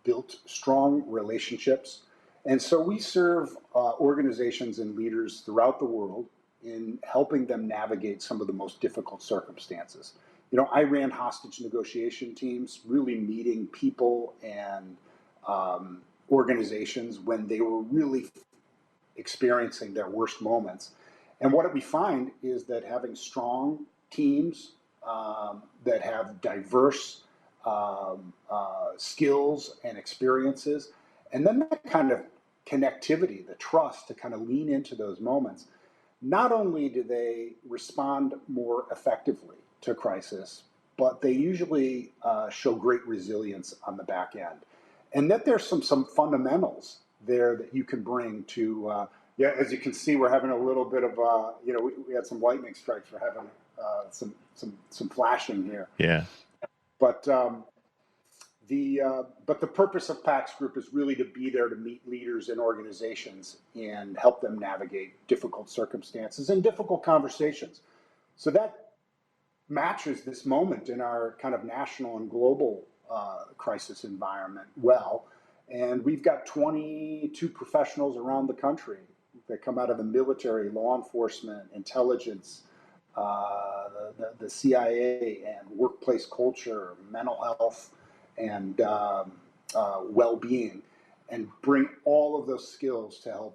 built strong relationships. And so we serve organizations and leaders throughout the world in helping them navigate some of the most difficult circumstances. I ran hostage negotiation teams, really meeting people and organizations when they were really experiencing their worst moments. And what we find is that having strong teams that have diverse skills and experiences, and then that kind of connectivity, the trust to kind of lean into those moments, not only do they respond more effectively to crisis, but they usually show great resilience on the back end. And that there's some fundamentals there that you can bring to, as you can see, we're having a little bit of, we had some lightning strikes. We're having some flashing here. Yeah. But the purpose of PAX Group is really to be there to meet leaders and organizations and help them navigate difficult circumstances and difficult conversations. So that matches this moment in our kind of national and global crisis environment well. And we've got 22 professionals around the country that come out of the military, law enforcement, intelligence, the CIA, and workplace culture, mental health, and well-being, and bring all of those skills to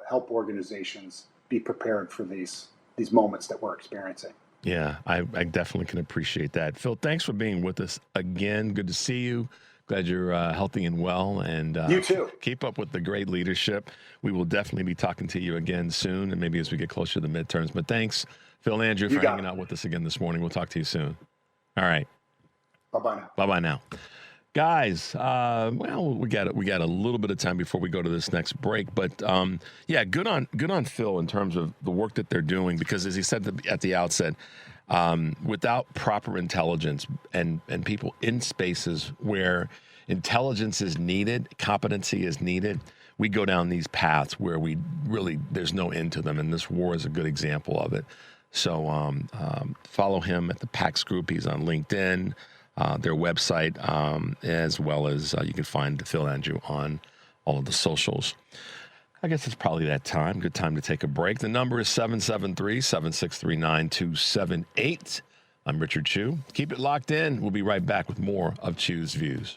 help organizations be prepared for these moments that we're experiencing. Yeah, I definitely can appreciate that. Phil, thanks for being with us again. Good to see you. Glad you're healthy and well. And you too. Keep up with the great leadership. We will definitely be talking to you again soon, and maybe as we get closer to the midterms. But thanks, Phil Andrew, for hanging out with us again this morning. We'll talk to you soon. All right. Bye-bye now. Bye-bye now. Guys, we got a little bit of time before we go to this next break, but good on Phil in terms of the work that they're doing, because as he said at the outset, without proper intelligence and people in spaces where intelligence is needed, competency is needed, we go down these paths where there's no end to them, and this war is a good example of it. So follow him at the PAX Group. He's on LinkedIn. Their website, as well as you can find Phil Andrew on all of the socials. I guess it's probably that time. Good time to take a break. The number is 773-763-9278. I'm Richard Chu. Keep it locked in. We'll be right back with more of Chu's Views.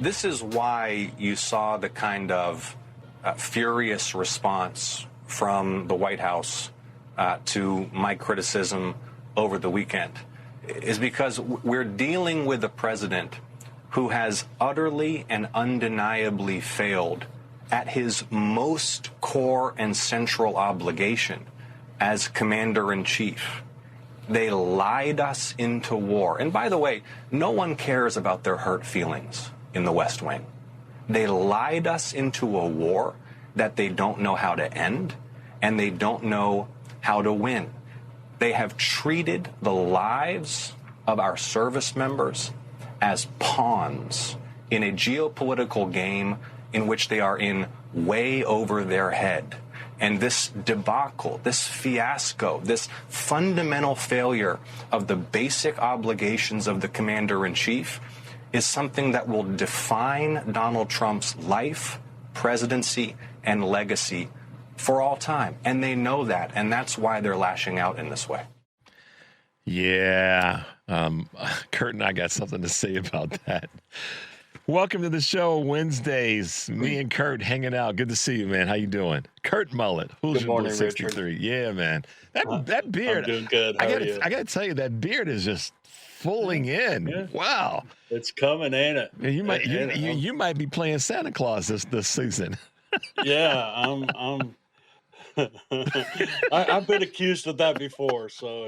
This is why you saw the kind of furious response from the White House to my criticism over the weekend, is because we're dealing with a president who has utterly and undeniably failed at his most core and central obligation as commander-in-chief. They lied us into war. And by the way, no one cares about their hurt feelings in the West Wing. They lied us into a war that they don't know how to end, and they don't know how to win. They have treated the lives of our service members as pawns in a geopolitical game in which they are in way over their head. And this debacle, this fiasco, this fundamental failure of the basic obligations of the commander-in-chief is something that will define Donald Trump's life, presidency, and legacy for all time. And they know that, and that's why they're lashing out in this way. Yeah. Kurt and I got something to say about that. Welcome to the show, Wednesdays. Me and Kurt hanging out. Good to see you, man. How you doing? Kurt Mullet. Who's Good morning, 63? Richard. Yeah, man. That beard. I'm doing good. How are you? I got to tell you, that beard is just fulling in. Yeah. Wow. It's coming, ain't it? Man, you might be playing Santa Claus this season. Yeah, I'm I've been accused of that before, so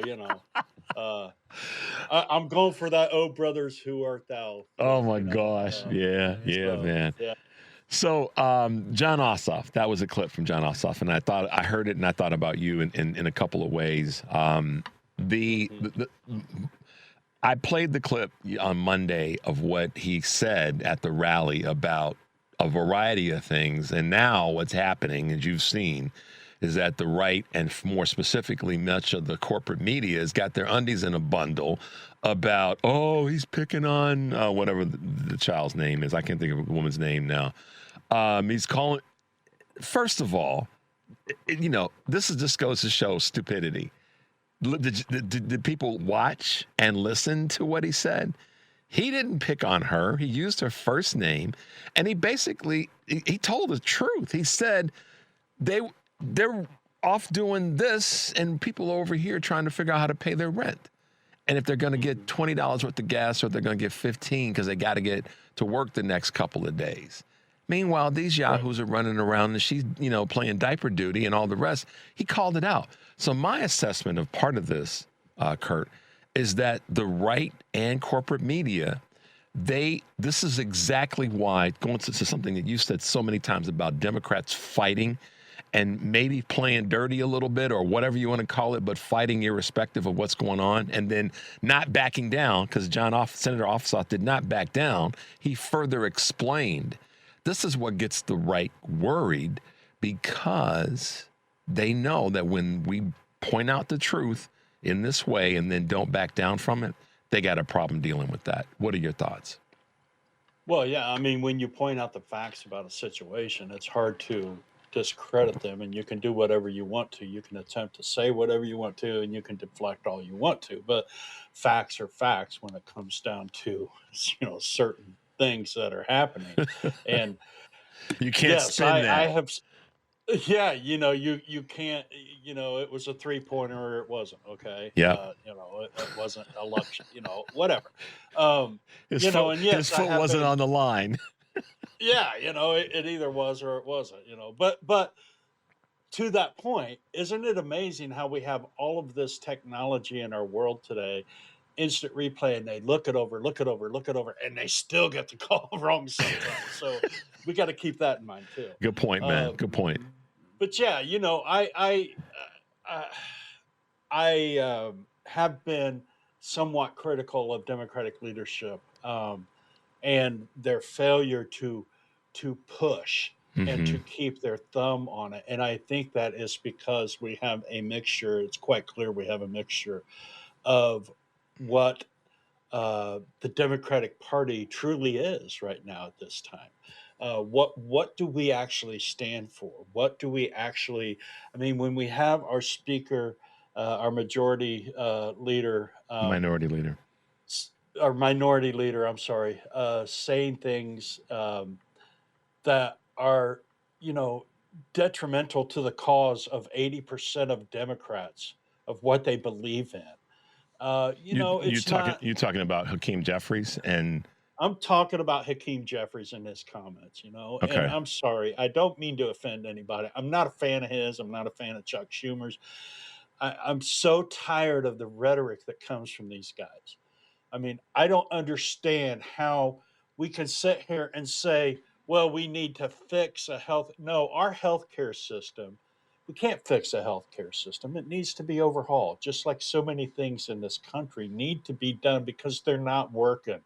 I'm going for that. Oh, brothers, who art thou? Oh my gosh. Yeah, man. Yeah. So, John Ossoff, that was a clip from John Ossoff, and I heard it, and I thought about you in a couple of ways. I played the clip on Monday of what he said at the rally about a variety of things, and now what's happening, as you've seen, is that the right, and more specifically much of the corporate media, has got their undies in a bundle about, oh, he's picking on whatever the child's name is. I can't think of the woman's name now. He's calling, first of all, this just goes to show stupidity. Did people watch and listen to what he said? He didn't pick on her. He used her first name, and he told the truth. He said they're off doing this, and people over here trying to figure out how to pay their rent. And if they're going to get $20 worth of gas, or they're going to get 15 because they got to get to work the next couple of days. Meanwhile, these yahoos are running around, and she's, playing diaper duty and all the rest. He called it out. So my assessment of part of this, Kurt, is that the right and corporate media, this is exactly why, going to something that you said so many times about Democrats fighting and maybe playing dirty a little bit, or whatever you want to call it, but fighting irrespective of what's going on, and then not backing down, because Senator Ossoff did not back down. He further explained. This is what gets the right worried, because they know that when we point out the truth in this way and then don't back down from it, they got a problem dealing with that. What are your thoughts? Well, yeah, I mean, when you point out the facts about a situation, it's hard to discredit them, and you can do whatever you want to. You can attempt to say whatever you want to, and you can deflect all you want to. But facts are facts when it comes down to certain things that are happening. And you can't spin that. I have. Yeah, you can't. It was a 3-pointer, or it wasn't. Okay. Yeah. It wasn't election. Whatever. His foot wasn't on the line. Yeah, it either was or it wasn't. But to that point, isn't it amazing how we have all of this technology in our world today? Instant replay, and they look it over, and they still get the call wrong sometimes. So we got to keep that in mind too. Good point, man. Good point. But yeah, I have been somewhat critical of Democratic leadership and their failure to push and to keep their thumb on it. And I think that is because we have a mixture. It's quite clear we have a mixture of what the Democratic Party truly is right now at this time. What do we actually stand for? What do we actually? I mean, when we have our speaker, our majority leader, minority leader, our minority leader, I'm sorry, saying things that are, detrimental to the cause of 80% of Democrats of what they believe in. You're talking about Hakeem Jeffries, and I'm talking about Hakeem Jeffries and his comments, Okay. And I'm sorry, I don't mean to offend anybody. I'm not a fan of his. I'm not a fan of Chuck Schumer's. I'm so tired of the rhetoric that comes from these guys. I mean, I don't understand how we can sit here and say, well, we need to fix our healthcare system. We can't fix a healthcare system. It needs to be overhauled, just like so many things in this country need to be done because they're not working.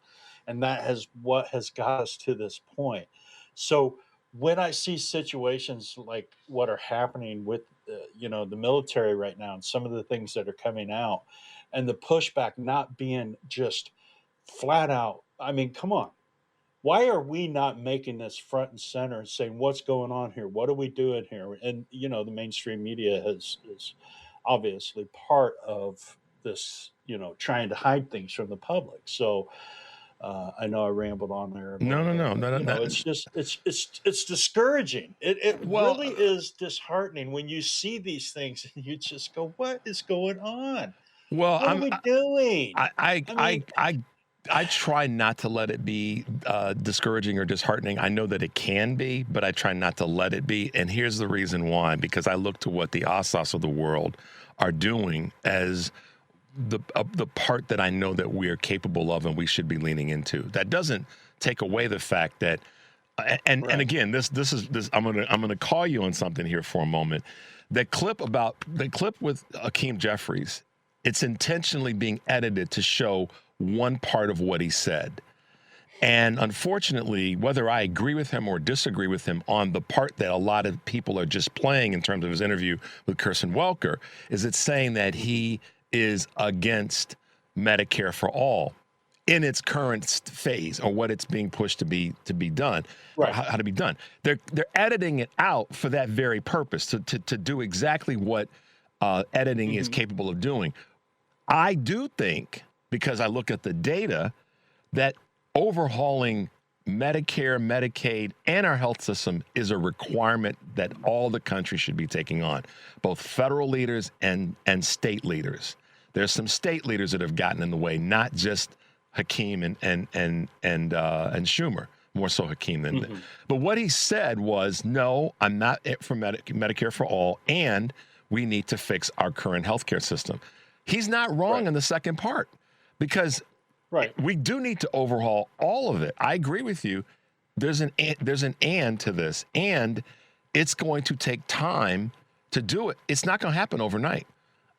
and that has what has got us to this point. So when I see situations like what are happening with the military right now, and some of the things that are coming out, and the pushback not being just flat out, I mean, come on, why are we not making this front and center and saying what's going on here, what are we doing here? And the mainstream media is obviously part of this, trying to hide things from the public. So I know I rambled on there a No, little no, bit, no, but no, no. it's just it's discouraging. It Well, really is disheartening when you see these things and you just go, "What is going on? well, What are we doing?" I, I, I I, mean, I, I try not to let it be discouraging or disheartening. I know that it can be, but I try not to let it be. And here's the reason why: because I look to what the Assas of the world are doing as the part that I know that we are capable of and we should be leaning into. That doesn't take away the fact that, and right. again, this is I'm gonna call you on something here for a moment. The clip with Hakeem Jeffries, it's intentionally being edited to show one part of what he said. And unfortunately, whether I agree with him or disagree with him on the part that a lot of people are just playing in terms of his interview with Kirsten Welker, is it's saying that he is against Medicare for all in its current phase, or what it's being pushed to be done, or Right. how to be done. They're editing it out for that very purpose, to do exactly what editing is Mhm. capable of doing. I do think, because I look at the data, that overhauling Medicare, Medicaid, and our health system is a requirement that all the country should be taking on, both federal leaders and state leaders. There's some state leaders that have gotten in the way, not just Hakeem and Schumer, more so Hakeem than. Mhm. But what he said was, no, I'm not for Medicare for all, and we need to fix our current healthcare system. He's not wrong Right. in the second part, because Right. we do need to overhaul all of it. I agree with you. There's an and to this, and it's going to take time to do it. It's not going to happen overnight.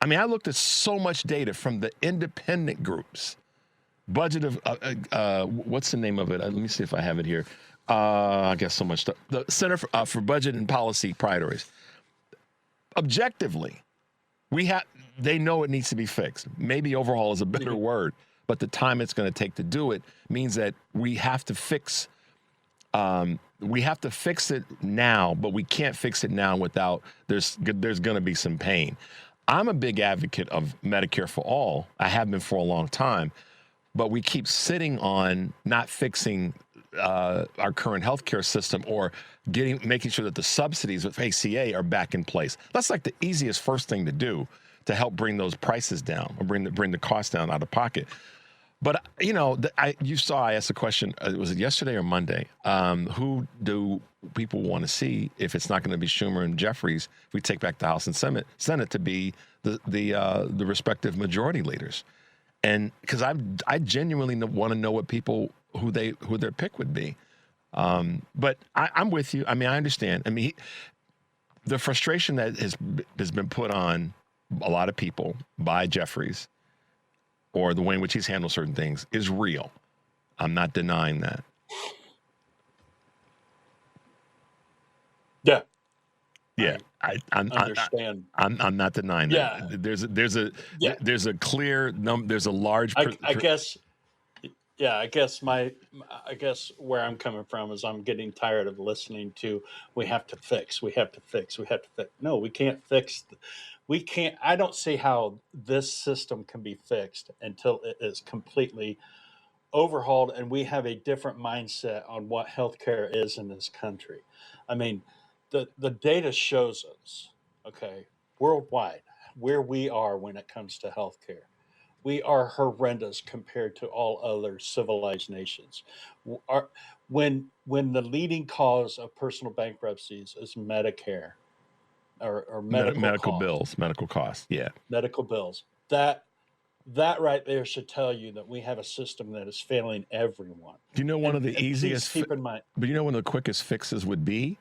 I mean, I looked at so much data from the independent groups. Budget of what's the name of it? Let me see if I have it here. I guess so much stuff. The Center for Budget and Policy Priorities. Objectively, they know it needs to be fixed. Maybe overhaul is a better word, but the time it's going to take to do it means that we have to fix. We have to fix it now, but we can't fix it now without there's going to be some pain. I'm a big advocate of Medicare for all. I have been for a long time, but we keep sitting on not fixing our current healthcare system, or making sure that the subsidies with ACA are back in place. That's like the easiest first thing to do to help bring those prices down, or bring the cost down out of pocket. But you saw I asked a question. Was it yesterday or Monday? Who do people want to see if it's not going to be Schumer and Jeffries? If we take back the House and Senate to be the respective majority leaders, and because I genuinely want to know what people who their pick would be. But I'm with you. I mean, I understand. I mean, the frustration that has been put on a lot of people by Jeffries, or the way in which he's handled certain things, is real. I'm not denying that. Yeah. Yeah, I understand. I'm not denying that. Yeah. There's a clear there's a large. I guess. Yeah, I guess where I'm coming from is I'm getting tired of listening to we have to fix. No, we can't fix. We can't. I don't see how this system can be fixed until it is completely overhauled and we have a different mindset on what healthcare is in this country. I mean, the data shows us, okay, worldwide, where we are when it comes to healthcare. We are horrendous compared to all other civilized nations. When the leading cause of personal bankruptcies is Medicare or medical costs. Yeah. medical bills, that right there should tell you that we have a system that is failing everyone. Do you know one of the And please easiest? keep in mind, But you know, one of the quickest fixes would be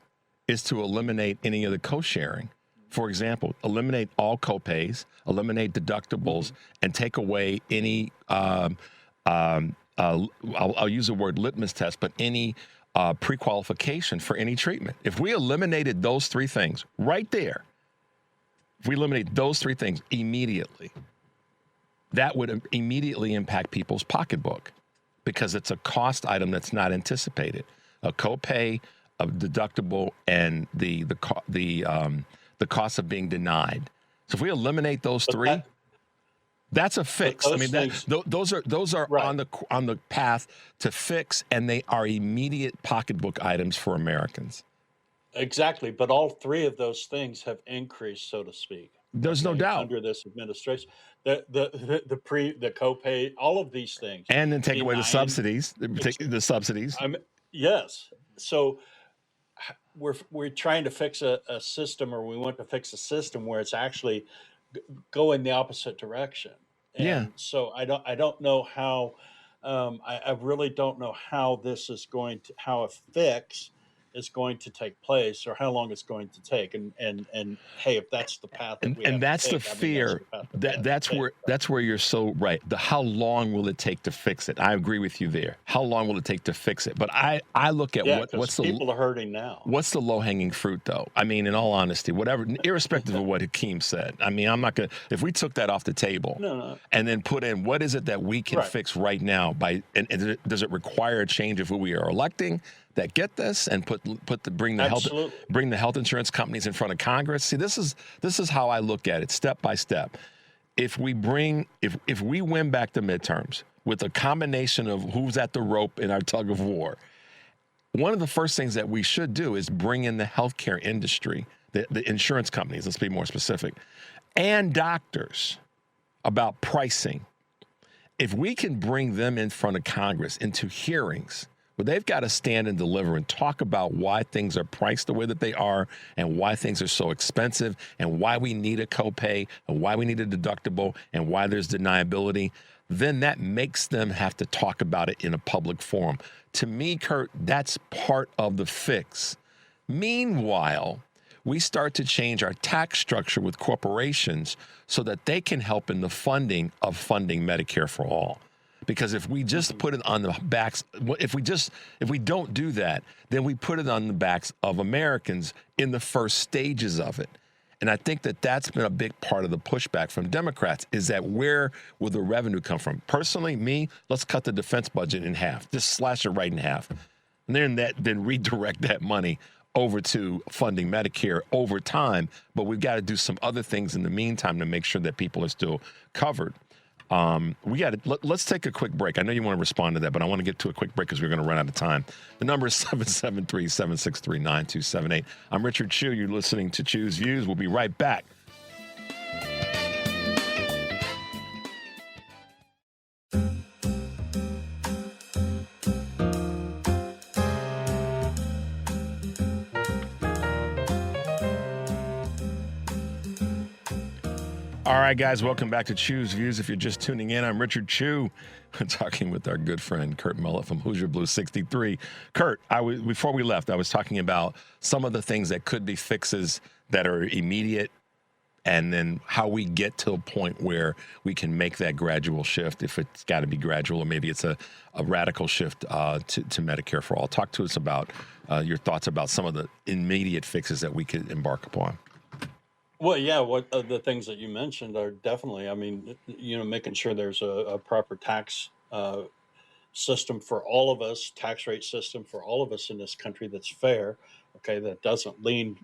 is to eliminate any of the co-sharing. For example, eliminate all copays, eliminate deductibles, and take away any I'll use the word litmus test, but any pre-qualification for any treatment. If we eliminated those three things right there, if we eliminate those three things immediately, that would immediately impact people's pocketbook because it's a cost item that's not anticipated. A copay, a deductible, and the cost of being denied. So if we eliminate those three, that's a fix. I mean, those are right on the path to fix, and they are immediate pocketbook items for Americans. Exactly, but all three of those things have increased, so to speak. There's no doubt under this administration. The copay, all of these things, and then take away the subsidies. The subsidies. Yes. So we're trying to fix a system, or we want to fix a system where it's actually going the opposite direction. And yeah. So I don't know how. I really don't know how this is going to, how a fix is going to take place, or how long it's going to take. And hey, if that's the path that we have that's to the take, fear. That's where you're so right. How long will it take to fix it? I agree with you there. How long will it take to fix it? But I look at what's people are hurting now. What's the low hanging fruit though? I mean, in all honesty, whatever, irrespective of what Hakeem said. I mean, I'm not gonna. If we took that off the table and then put in what is it that we can fix right now and does it require a change of who we are electing? That get this and bring the health insurance companies in front of Congress. See, this is how I look at it, step by step. If we win back the midterms with a combination of who's at the rope in our tug of war, one of the first things that we should do is bring in the healthcare industry, the insurance companies, let's be more specific, and doctors about pricing. If we can bring them in front of Congress into hearings, but they've got to stand and deliver and talk about why things are priced the way that they are and why things are so expensive and why we need a copay and why we need a deductible and why there's deniability, then that makes them have to talk about it in a public forum. To me, Kurt, that's part of the fix. Meanwhile, we start to change our tax structure with corporations so that they can help in the funding Medicare for all. Because if we just put it on the backs, if we don't do that, then we put it on the backs of Americans in the first stages of it. And I think that that's been a big part of the pushback from Democrats is that where will the revenue come from? Personally, let's cut the defense budget in half. Just slash it right in half. And then redirect that money over to funding Medicare over time. But we've got to do some other things in the meantime to make sure that people are still covered. Let's take a quick break. I know you want to respond to that, but I want to get to a quick break because we're going to run out of time. The number is 773-763-9278. I'm Richard Chew. You're listening to Chew's Views. We'll be right back. All right, guys, welcome back to Chew's Views. If you're just tuning in, I'm Richard Chew. I'm talking with our good friend Kurt Mullett from Hoosier Blue 63. Kurt, before we left, I was talking about some of the things that could be fixes that are immediate and then how we get to a point where we can make that gradual shift, if it's got to be gradual, or maybe it's a radical shift to Medicare for all. Talk to us about your thoughts about some of the immediate fixes that we could embark upon. Well, yeah, what the things that you mentioned are definitely, I mean, making sure there's a proper tax system for all of us, tax rate system for all of us in this country that's fair, okay, that doesn't lean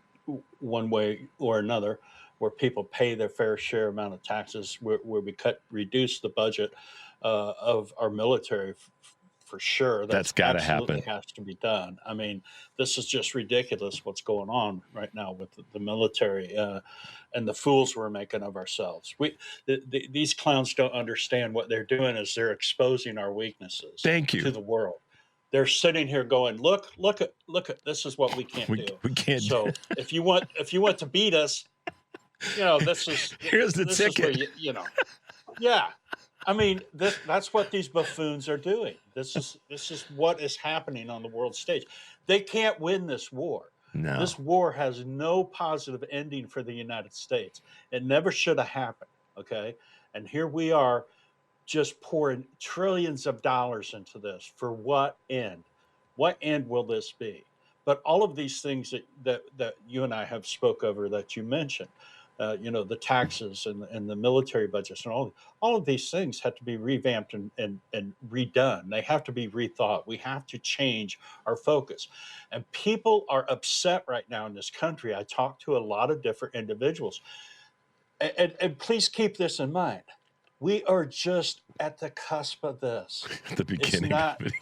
one way or another, where people pay their fair share amount of taxes, where we reduce the budget of our military for sure. That's got to happen. Has to be done. I mean, this is just ridiculous what's going on right now with the military and the fools we're making of ourselves. These clowns don't understand what they're doing is they're exposing our weaknesses. Thank you. To the world. They're sitting here going, look at this is what we can't do. We can't. So if you want to beat us, this is here's the ticket. Yeah. I mean, that's what these buffoons are doing. This is what is happening on the world stage. They can't win this war. No. This war has no positive ending for the United States. It never should have happened, okay? And here we are just pouring trillions of dollars into this. For what end? What end will this be? But all of these things that you and I have spoke over that you mentioned, the taxes and the military budgets and all of these things have to be revamped and redone. They have to be rethought. We have to change our focus. And people are upset right now in this country. I talk to a lot of different individuals. And please keep this in mind. We are just at the cusp of this. At the It's beginning not, of it.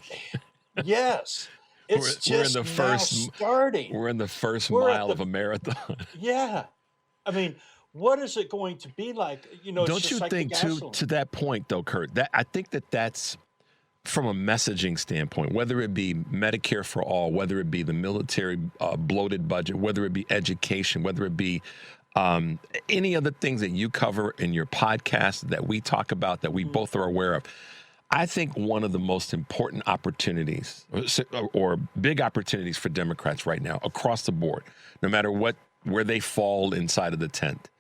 yes, it's We're in just the now first starting. we're in the first We're at mile the, of a marathon. yeah. I mean, what is it going to be like? It's Don't you just like the think to gasoline. that point though, Kurt, that I think that's from a messaging standpoint, whether it be Medicare for all, whether it be the military bloated budget, whether it be education, whether it be any of the things that you cover in your podcast that we talk about that we both are aware of. I think one of the most important opportunities or big opportunities for Democrats right now across the board, no matter where they fall inside of the tent,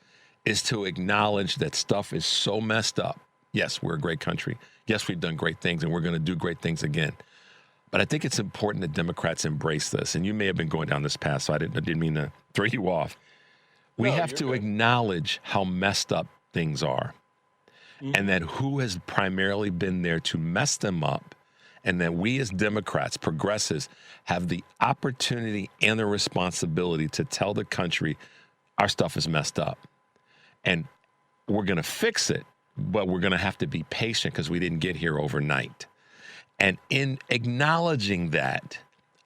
is to acknowledge that stuff is so messed up. Yes, we're a great country. Yes, we've done great things and we're going to do great things again. But I think it's important that Democrats embrace this. And you may have been going down this path, so I didn't mean to throw you off. We No, have you're to good. acknowledge how messed up things are and that who has primarily been there to mess them up, and that we as Democrats, progressives, have the opportunity and the responsibility to tell the country our stuff is messed up. And we're going to fix it, but we're going to have to be patient because we didn't get here overnight. And in acknowledging that,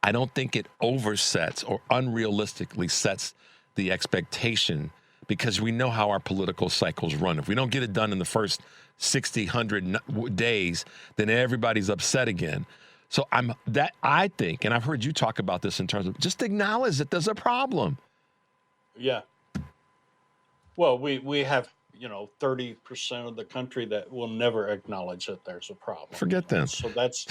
I don't think it oversets or unrealistically sets the expectation, because we know how our political cycles run. If we don't get it done in the first 60, 100 days, then everybody's upset again. So I think, and I've heard you talk about this in terms of just acknowledge that there's a problem. Yeah. Well, we have 30% of the country that will never acknowledge that there's a problem. Forget them. So that's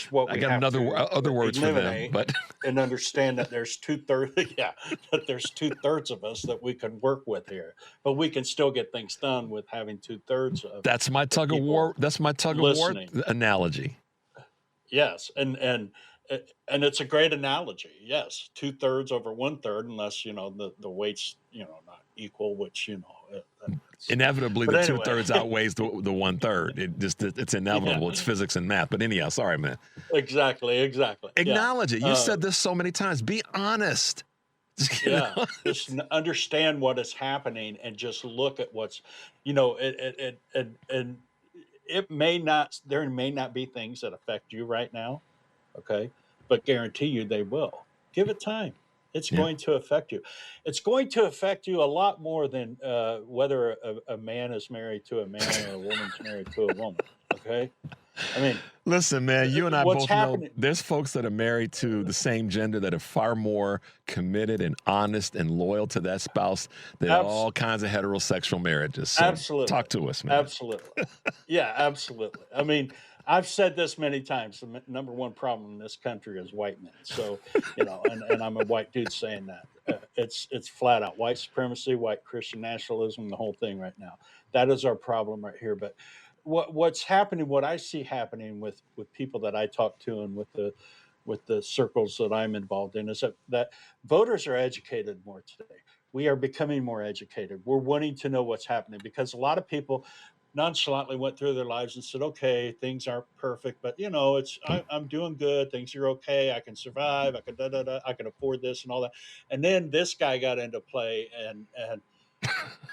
what I we got have other to words for them, eliminate but and understand that there's 2/3. Yeah, that there's 2/3 of us that we can work with here, but we can still get things done with having 2/3 of. that's my tug of people war. That's my tug of war listening. analogy. Yes, and it's a great analogy. Yes, 2/3 over 1/3, unless the weights not equal, which that's- Inevitably, But the anyway. 2/3 outweighs the 1/3. It's inevitable. Yeah. It's physics and math. But anyhow, sorry, man. Exactly. Yeah. Acknowledge it. You said this so many times. Be honest. Yeah, just understand what is happening and just look at what's, and there may not be things that affect you right now, okay, but guarantee you they will. Give it time. It's going to affect you. It's going to affect you a lot more than whether a man is married to a man or a woman's married to a woman. Okay, I mean, Listen, man, you and I what's both know happening? there's folks that are married to the same gender that are far more committed and honest and loyal to that spouse than all kinds of heterosexual marriages. So Absolutely. talk to us, man. Absolutely. Yeah, absolutely. I mean, I've said this many times. The number one problem in this country is white men. So, and I'm a white dude saying that. It's flat out white supremacy, white Christian nationalism, the whole thing right now. That is our problem right here. But what's happening, what I see happening with people that I talk to and with the circles that I'm involved in is that voters are educated more today. We are becoming more educated. We're wanting to know what's happening because a lot of people nonchalantly went through their lives and said, okay, things aren't perfect, but I'm doing good. Things are okay. I can survive. I can I can afford this and all that. And then this guy got into play and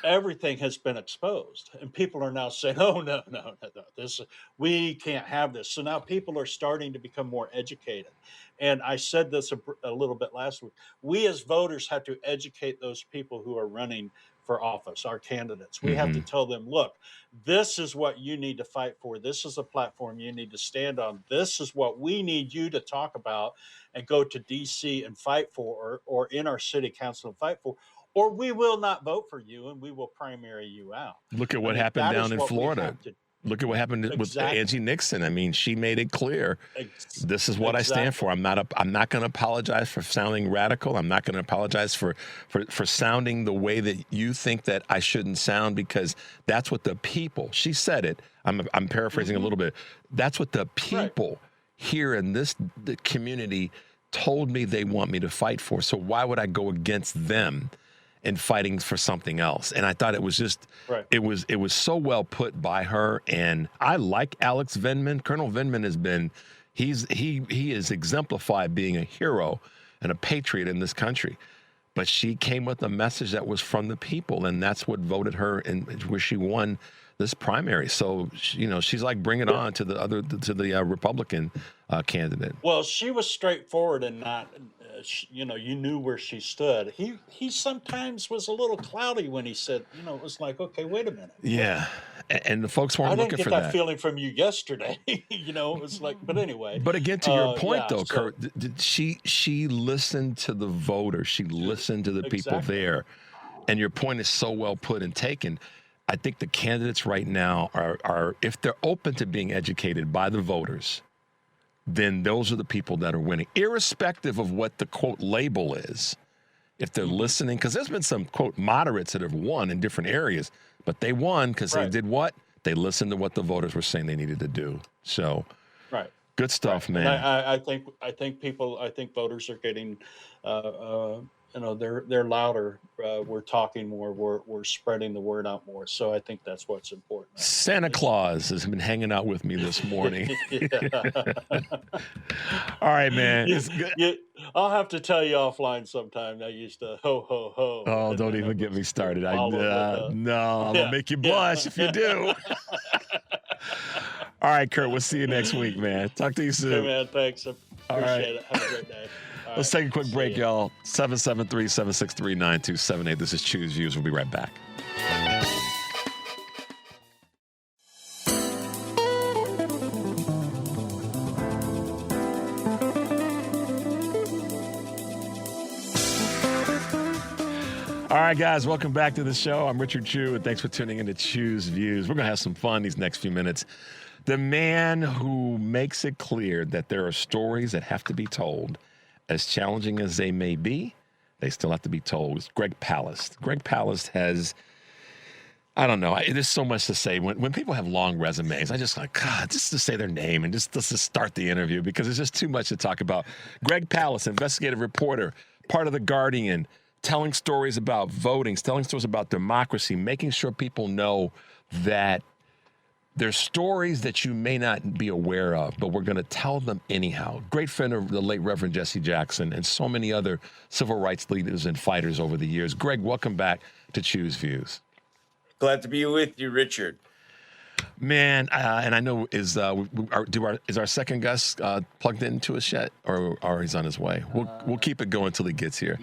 everything has been exposed and people are now saying, oh, no, we can't have this. So now people are starting to become more educated. And I said this a little bit last week. We as voters have to educate those people who are running for office, our candidates. We have to tell them, look, this is what you need to fight for. This is a platform you need to stand on. This is what we need you to talk about and go to DC and fight for, or in our city council and fight for, or we will not vote for you and we will primary you out. Look at what happened that down is in what we Florida. have to- Look at what happened with Exactly. Angie Nixon. I mean, she made it clear. This is what I stand for. I'm not going to apologize for sounding radical. I'm not going to apologize for sounding the way that you think that I shouldn't sound, because that's what the people. She said it. I'm paraphrasing a little bit. That's what the people here in the community told me they want me to fight for. So why would I go against them and fighting for something else? And I thought it was just, it was so well put by her. And I like Alex Vindman. Colonel Vindman has been, he is exemplified being a hero and a patriot in this country. But she came with a message that was from the people, and that's what voted her in, where she won this primary. So, she's like, bring it on to the Republican candidate. Well, she was straightforward and not, you knew where she stood. He sometimes was a little cloudy when he said, it was like, okay, wait a minute. Yeah. And the folks weren't looking for that. I didn't get that feeling from you yesterday. It was like, but anyway. But again, to your point, though, Kurt, she listened to the voters. She listened to the people there. And your point is so well put and taken. I think the candidates right now are, if they're open to being educated by the voters, then those are the people that are winning, irrespective of what the, quote, label is. If they're listening, because there's been some, quote, moderates that have won in different areas, but they won because they did what? They listened to what the voters were saying they needed to do. So, good stuff, man. And I think voters are getting, they're louder. We're talking more. We're spreading the word out more. So I think that's what's important. Santa Claus has been hanging out with me this morning. All right, man. I'll have to tell you offline sometime. I used to ho ho ho. Oh, don't even get me started. I'm gonna make you blush if you do. All right, Kurt. We'll see you next week, man. Talk to you soon. Okay, man. Thanks. Appreciate it. Have a great day. Let's take a quick break, y'all. 773-763-9278. This is Choose Views. We'll be right back. All right, guys, welcome back to the show. I'm Richard Chu, and thanks for tuning in to Choose Views. We're going to have some fun these next few minutes. The man who makes it clear that there are stories that have to be told, as challenging as they may be, they still have to be told. It's Greg Palast. Greg Palast has, I don't know, there's so much to say. When people have long resumes, I just like, God, just to say their name and just to start the interview, because there's just too much to talk about. Greg Palast, investigative reporter, part of The Guardian, telling stories about voting, telling stories about democracy, making sure people know that there's stories that you may not be aware of, but we're going to tell them anyhow. Great friend of the late Reverend Jesse Jackson and so many other civil rights leaders and fighters over the years. Greg, welcome back to Choose Views. Glad to be with you, Richard. Man, and I know is our second guest plugged into us yet, or he's on his way? We'll keep it going until he gets here.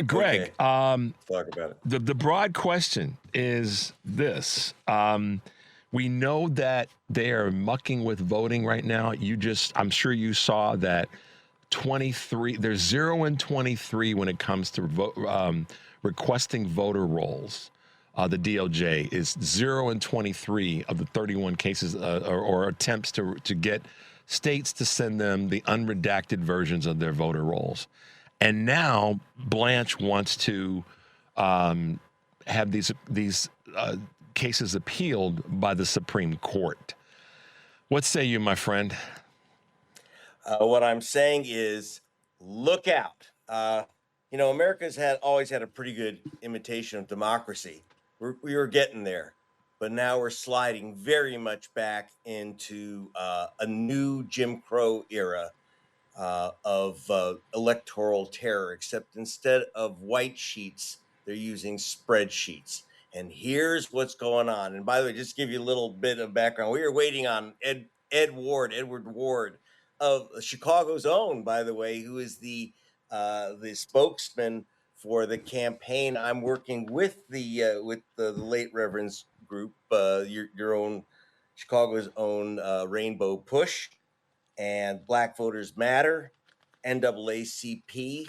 Greg, okay. Talk about it. The broad question is this. We know that they are mucking with voting right now. I'm sure you saw that 23, there's 0 and 23 when it comes to requesting voter rolls. The DOJ is 0 and 23 of the 31 cases or attempts to get states to send them the unredacted versions of their voter rolls. And now Blanche wants to have these cases appealed by the Supreme Court. What say you, my friend? What I'm saying is, look out. America's always had a pretty good imitation of democracy. We were getting there, but now we're sliding very much back into a new Jim Crow era of electoral terror, except instead of white sheets, they're using spreadsheets. And here's what's going on. And by the way, just to give you a little bit of background, we were waiting on Edward Ward of Chicago's own, by the way, who is the spokesman for the campaign. I'm working with the late Reverend's group, your own Chicago's own Rainbow Push and Black Voters Matter, NAACP,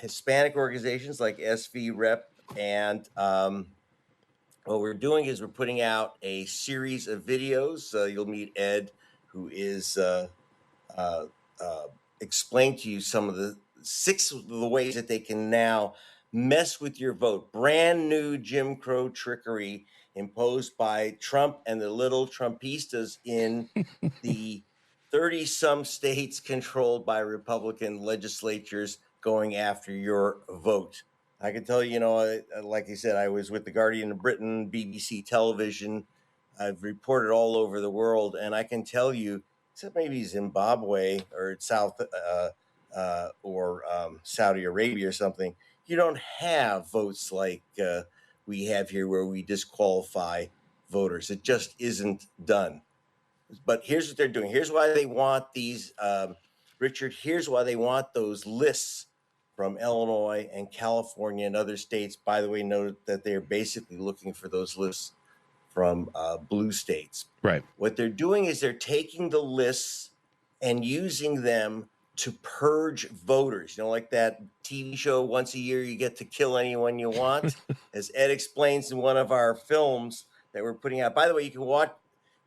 Hispanic organizations like SV Rep and what we're doing is we're putting out a series of videos. You'll meet Ed, who is uh, explain to you some of the 6 of the ways that they can now mess with your vote. Brand new Jim Crow trickery imposed by Trump and the little Trumpistas in the 30 some states controlled by Republican legislatures going after your vote. I can tell you, like I said, I was with the Guardian of Britain, BBC television. I've reported all over the world, and I can tell you, except maybe Zimbabwe or Saudi Arabia or something, you don't have votes like we have here, where we disqualify voters. It just isn't done. But here's what they're doing. Here's why they want these, Richard. Here's why they want those lists from Illinois and California and other states. By the way, note that they're basically looking for those lists from blue states. Right. What they're doing is they're taking the lists and using them to purge voters. Like that TV show, Once a Year You Get to Kill Anyone You Want, as Ed explains in one of our films that we're putting out. By the way, you can watch.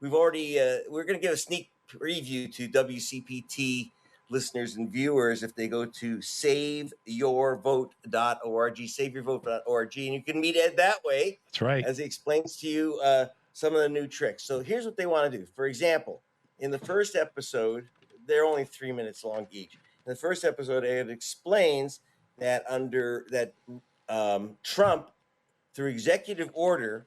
We're going to give a sneak preview to WCPT listeners and viewers if they go to saveyourvote.org, saveyourvote.org, and you can meet Ed that way. That's right. As he explains to you some of the new tricks. So here's what they want to do. For example, in the first episode, they're only 3 minutes long each. In the first episode, Ed explains that Trump, through executive order,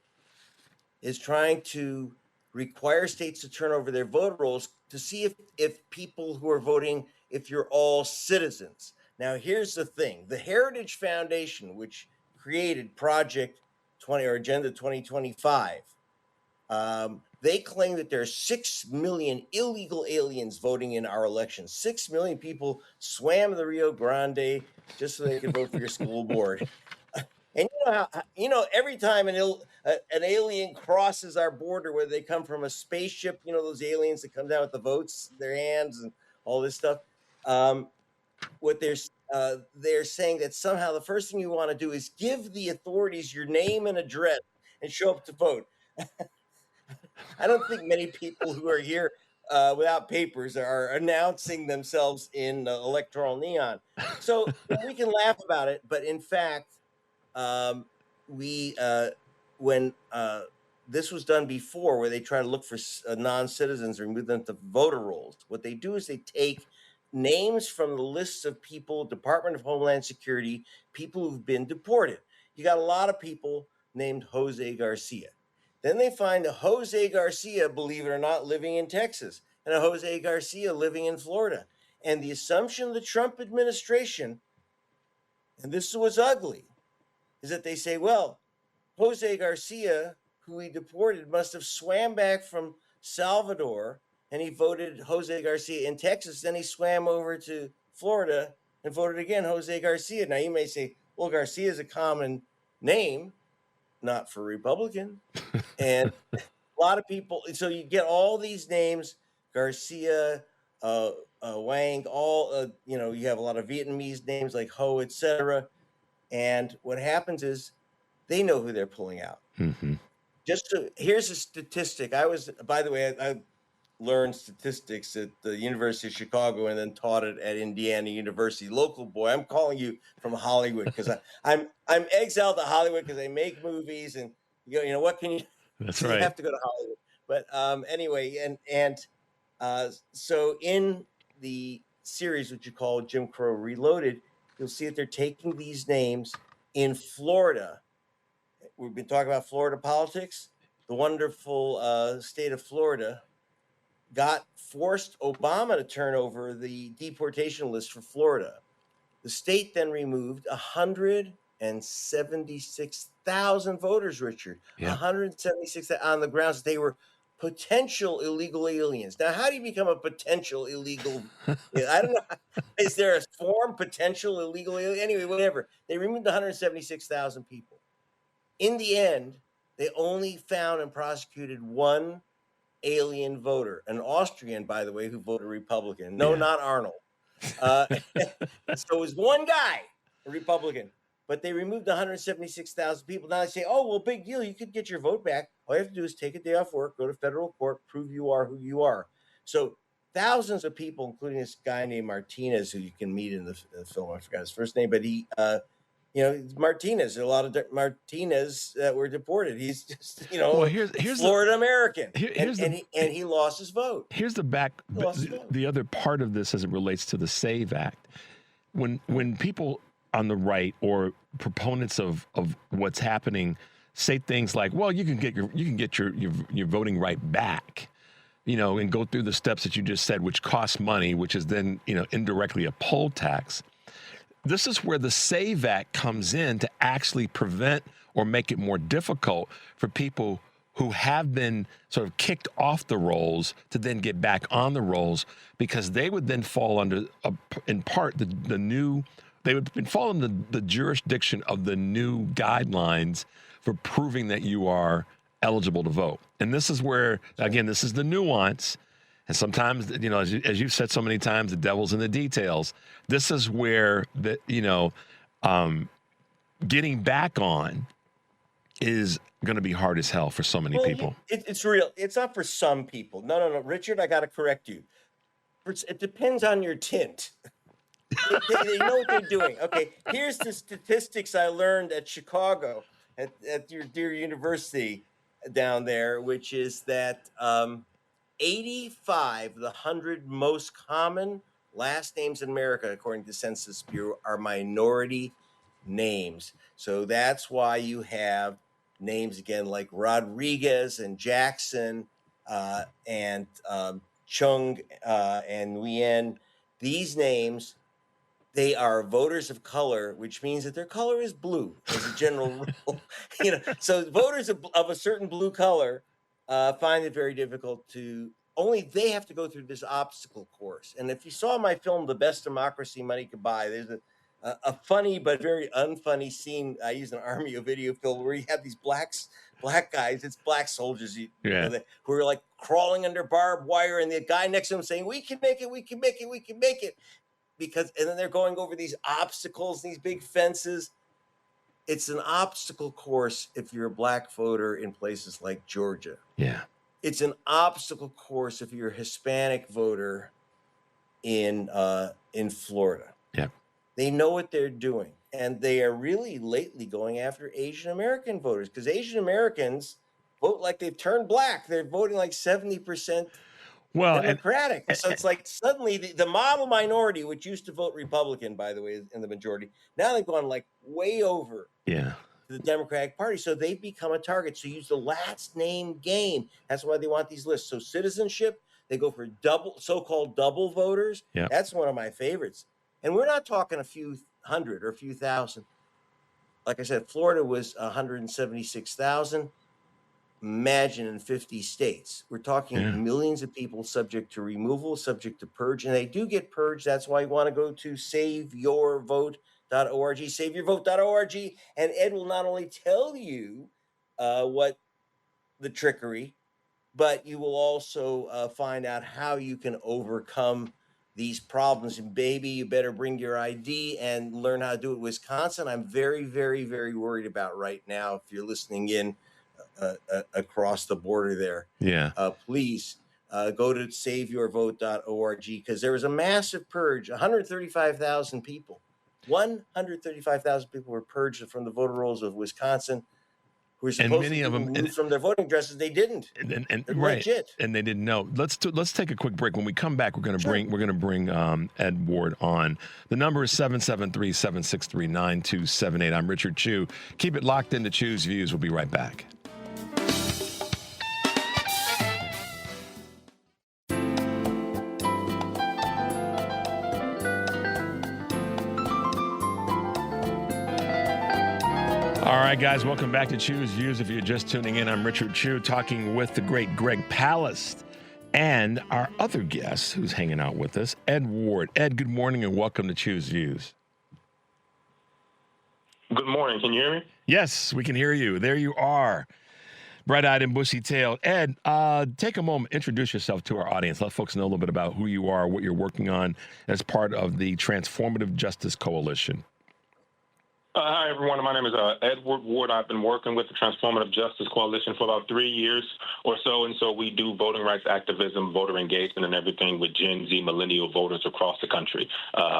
is trying to require states to turn over their voter rolls to see if people who are voting, if you're all citizens. Now, here's the thing. The Heritage Foundation, which created Project 20 or Agenda 2025, they claim that there are 6 million illegal aliens voting in our elections. 6 million people swam the Rio Grande just so they could vote for your school board. And every time an alien crosses our border, whether they come from a spaceship, those aliens that come down with the votes in their hands and all this stuff, what they're saying that somehow the first thing you want to do is give the authorities your name and address and show up to vote. I don't think many people who are here without papers are announcing themselves in electoral neon. So we can laugh about it, but in fact, when this was done before, where they try to look for non-citizens, remove them to voter rolls, what they do is they take names from the lists of people, Department of Homeland Security, people who've been deported. You got a lot of people named Jose Garcia. Then they find a Jose Garcia, believe it or not, living in Texas, and a Jose Garcia living in Florida. And the assumption of the Trump administration, and this is what's ugly, is that they say, well, Jose Garcia, who we deported, must have swam back from Salvador, and he voted Jose Garcia in Texas. Then he swam over to Florida and voted again Jose Garcia. Now, you may say, well, Garcia is a common name, not for Republican. And a lot of people, so you get all these names, Garcia, Wang, all, you have a lot of Vietnamese names like Ho, etc. And what happens is they know who they're pulling out. Mm-hmm. Here's a statistic. By the way, I learned statistics at the University of Chicago and then taught it at Indiana University. Local boy, I'm calling you from Hollywood because I'm exiled to Hollywood because I make movies, and what can you? That's right. right. You have to go to Hollywood. But anyway, so in the series, which you call Jim Crow Reloaded, you'll see that they're taking these names in Florida. We've been talking about Florida politics. The wonderful state of Florida forced Obama to turn over the deportation list for Florida. The state then removed 176,000 voters, Richard. Yeah. 176,000 on the grounds that they were potential illegal aliens. Now, how do you become a potential illegal? I don't know. Is there a form, potential illegal alien? Anyway, whatever. They removed 176,000 people. In the end, they only found and prosecuted one alien voter, an Austrian, by the way, who voted Republican. No, not Arnold. So it was one guy, a Republican. but they removed 176,000 people. Now they say, oh, well, big deal. You could get your vote back. All you have to do is take a day off work, go to federal court, prove you are who you are. So thousands of people, including this guy named Martinez, who you can meet in the film. I forgot his first name, but he, Martinez. A lot of Martinez that were deported. He's just, Well, here's Florida American, and he lost his vote. Here's the other part of this as it relates to the SAVE Act. When people on the right or proponents of what's happening say things like, well, you can get your voting right back, and go through the steps that you just said, which cost money, which is then, indirectly a poll tax. This is where the SAVE Act comes in to actually prevent or make it more difficult for people who have been sort of kicked off the rolls to then get back on the rolls, because they would then fall under, in part, they would fall under the jurisdiction of the new guidelines for proving that you are eligible to vote. And this is where, again, this is the nuance. And sometimes, as you've said so many times, the devil's in the details. This is where getting back on is going to be hard as hell for so many people. It's real. It's not for some people. No, Richard, I got to correct you. It depends on your tint. They know what they're doing. Okay, here's the statistics I learned at Chicago, at your dear university down there, which is that 85 of the 100 most common last names in America, according to the Census Bureau, are minority names. So that's why you have names again like Rodriguez and Jackson and Chung and Nguyen. These names, they are voters of color, which means that their color is blue as a general rule. So voters of a certain blue color find it very difficult to. Only they have to go through this obstacle course. And if you saw my film, The Best Democracy Money Could Buy, there's a funny but very unfunny scene. I use an Army video film where you have these black guys, it's black soldiers, who are like crawling under barbed wire, and the guy next to them saying, "We can make it, we can make it, we can make it." And then they're going over these obstacles, these big fences. It's an obstacle course if you're a black voter in places like Georgia. Yeah. It's an obstacle course if you're a Hispanic voter in Florida. Yeah. They know what they're doing. And they are really lately going after Asian American voters, because Asian Americans vote like they've turned black. They're voting like 70% Democratic. So it's like suddenly the model minority, which used to vote Republican, by the way, in the majority, now they've gone like way over to the Democratic Party. So they've become a target. So use the last name game. That's why they want these lists. So citizenship, they go for so-called double voters. Yeah. That's one of my favorites. And we're not talking a few hundred or a few thousand. Like I said, Florida was 176,000. Imagine in 50 states. We're talking millions of people subject to removal, subject to purge, and they do get purged. That's why you want to go to saveyourvote.org, saveyourvote.org, and Ed will not only tell you what the trickery, but you will also find out how you can overcome these problems. And baby, you better bring your ID and learn how to do it. Wisconsin, I'm very, very, very worried about right now. If you're listening in across the border there, please go to saveyourvote.org, because there was a massive purge. 135,000 people were purged from the voter rolls of Wisconsin, who were supposed to be removed from their voting addresses. They didn't. And legit. And they didn't know. Let's take a quick break. When we come back, we're going to bring Ed Ward on. The number is 773-763-9278. I'm Richard Chew. Keep it locked into Chew's Views. We'll be right back. All right, guys, welcome back to Chew's Views. If you're just tuning in, I'm Richard Chew, talking with the great Greg Palast and our other guest who's hanging out with us, Ed Ward. Ed, good morning and welcome to Chew's Views. Good morning. Can you hear me? Yes, we can hear you. There you are, bright-eyed and bushy-tailed. Ed, take a moment, introduce yourself to our audience. Let folks know a little bit about who you are, what you're working on as part of the Transformative Justice Coalition. Hi, everyone. My name is Edward Ward. I've been working with the Transformative Justice Coalition for about 3 years or so, and so we do voting rights activism, voter engagement, and everything with Gen Z millennial voters across the country,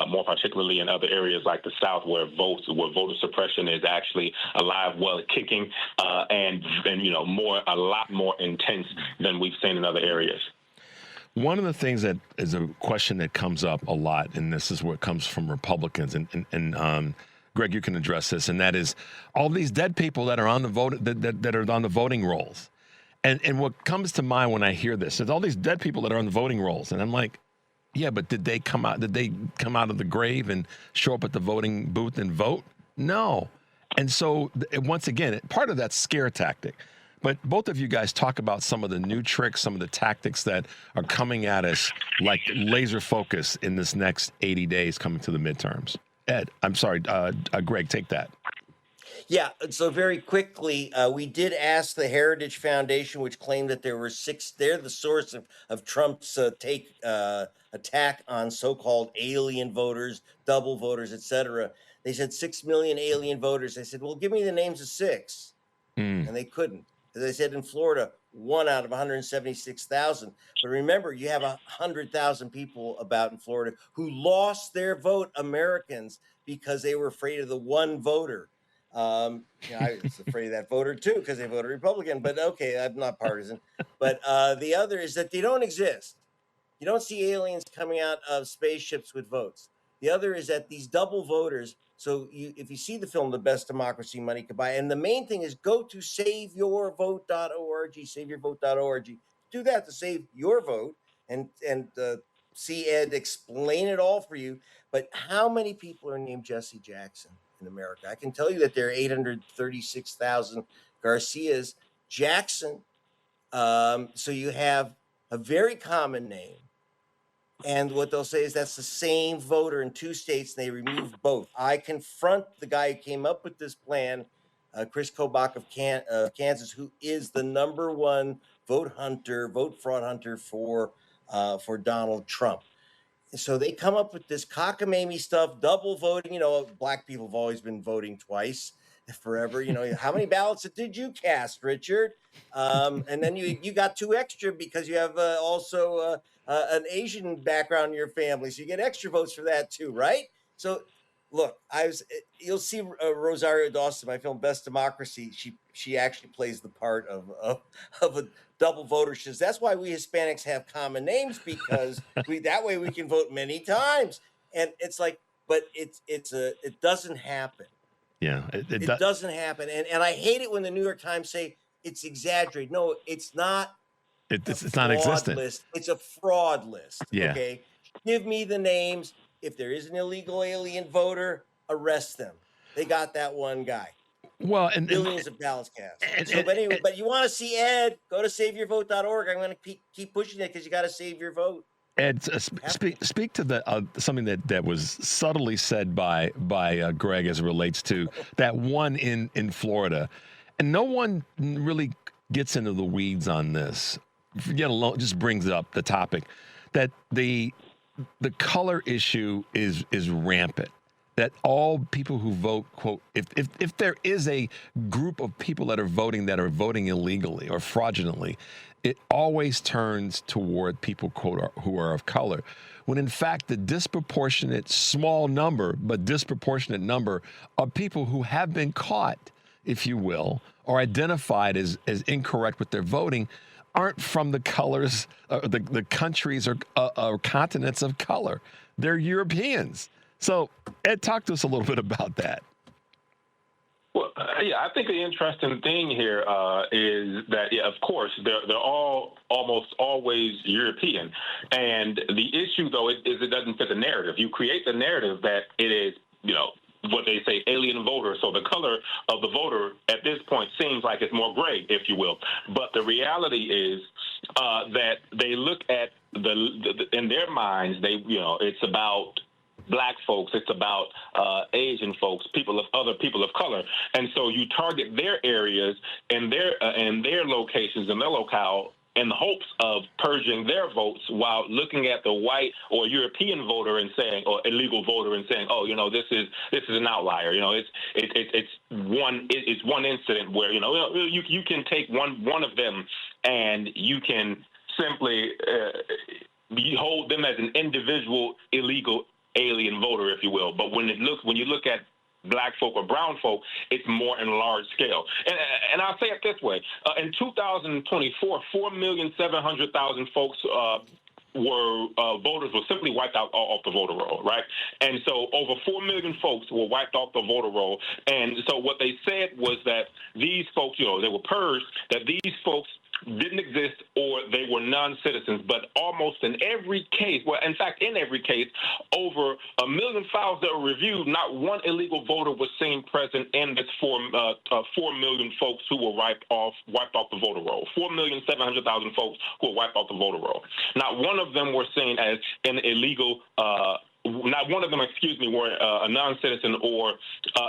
more particularly in other areas like the South where voter suppression is actually alive, well, kicking, and a lot more intense than we've seen in other areas. One of the things that is a question that comes up a lot, and this is what comes from Republicans, and Greg, you can address this, and that is all these dead people that are on the vote that are on the voting rolls, and what comes to mind when I hear this is all these dead people that are on the voting rolls, and I'm like, yeah, but did they come out? Did they come out of the grave and show up at the voting booth and vote? No, and so once again, part of that scare tactic. But both of you guys talk about some of the new tricks, some of the tactics that are coming at us like laser focus in this next 80 days coming to the midterms. Ed, I'm sorry, Greg, take that. Yeah, so very quickly, we did ask the Heritage Foundation, which claimed that there were they're the source of Trump's attack on so-called alien voters, double voters, etc. They said 6 million alien voters. I said, well, give me the names of 6. And they couldn't. As I said, in Florida, 1 out of 176,000. But remember, you have 100,000 people about in Florida who lost their vote, Americans, because they were afraid of the one voter. I was afraid of that voter too because they voted Republican. But okay, I'm not partisan. But the other is that they don't exist. You don't see aliens coming out of spaceships with votes. The other is that these double voters. So if you see the film, The Best Democracy Money Could Buy, and the main thing is go to saveyourvote.org, saveyourvote.org. Do that to save your vote and see Ed explain it all for you. But how many people are named Jesse Jackson in America? I can tell you that there are 836,000 Garcias. Jackson, so you have a very common name. And what they'll say is that's the same voter in 2 states, and they removed both. I confront the guy who came up with this plan, Chris Kobach of Kansas, who is the #1 vote fraud hunter for Donald Trump. So they come up with this cockamamie stuff, double voting. Black people have always been voting twice forever. How many ballots did you cast, Richard? And then you got 2 extra because you have also an Asian background in your family, so you get extra votes for that too, right? So, look, you'll see Rosario Dawson, my film Best Democracy. She actually plays the part of a double voter. She says that's why we Hispanics have common names, because that way we can vote many times. And it's like, but it doesn't happen. Yeah, it doesn't happen. And I hate it when the New York Times say it's exaggerated. No, it's not. It's not existent. List. It's a fraud list. Yeah. Okay. Give me the names. If there is an illegal alien voter, arrest them. They got that one guy. Well, and billions of ballots cast. But you want to see Ed? Go to saveyourvote.org. I'm going to keep pushing it because you got to save your vote. Ed, speak to the something that was subtly said by Greg as it relates to that one in Florida, and no one really gets into the weeds on this. Just brings up the topic that the color issue is rampant. That all people who vote, quote, if there is a group of people that are voting illegally or fraudulently, it always turns toward people, quote, who are of color, when in fact the disproportionate number of people who have been caught, if you will, or identified as incorrect with their voting aren't from the colors, the countries or continents of color. They're Europeans. So, Ed, talk to us a little bit about that. Well, I think the interesting thing here is that, of course, they're all almost always European. And the issue, though, is it doesn't fit the narrative. You create the narrative that it is, what they say, alien voter. So the color of the voter at this point seems like it's more gray, if you will. But the reality is that they look at in their minds, it's about Black folks, it's about Asian folks, other people of color, and so you target their areas and their locations and their locale, in the hopes of purging their votes while looking at the white or European voter and saying, or illegal voter and saying, oh, this is an outlier. It's one incident where you can take one of them and you can simply hold them as an individual illegal alien voter, if you will. But when you look at black folk or brown folk, it's more in large scale. And I'll say it this way. In 2024, 4,700,000 folks voters were simply wiped out off the voter roll, right? And so over 4 million folks were wiped off the voter roll. And so what they said was that these folks, they were purged, that these folks didn't exist or they were non-citizens. But almost in every case, in fact, in every case, over 1 million files that were reviewed, not one illegal voter was seen present in this 4 million folks who were wiped off the voter roll. 4,700,000 folks who were wiped off the voter roll. Not one of them were seen as an illegal not one of them, were a non-citizen or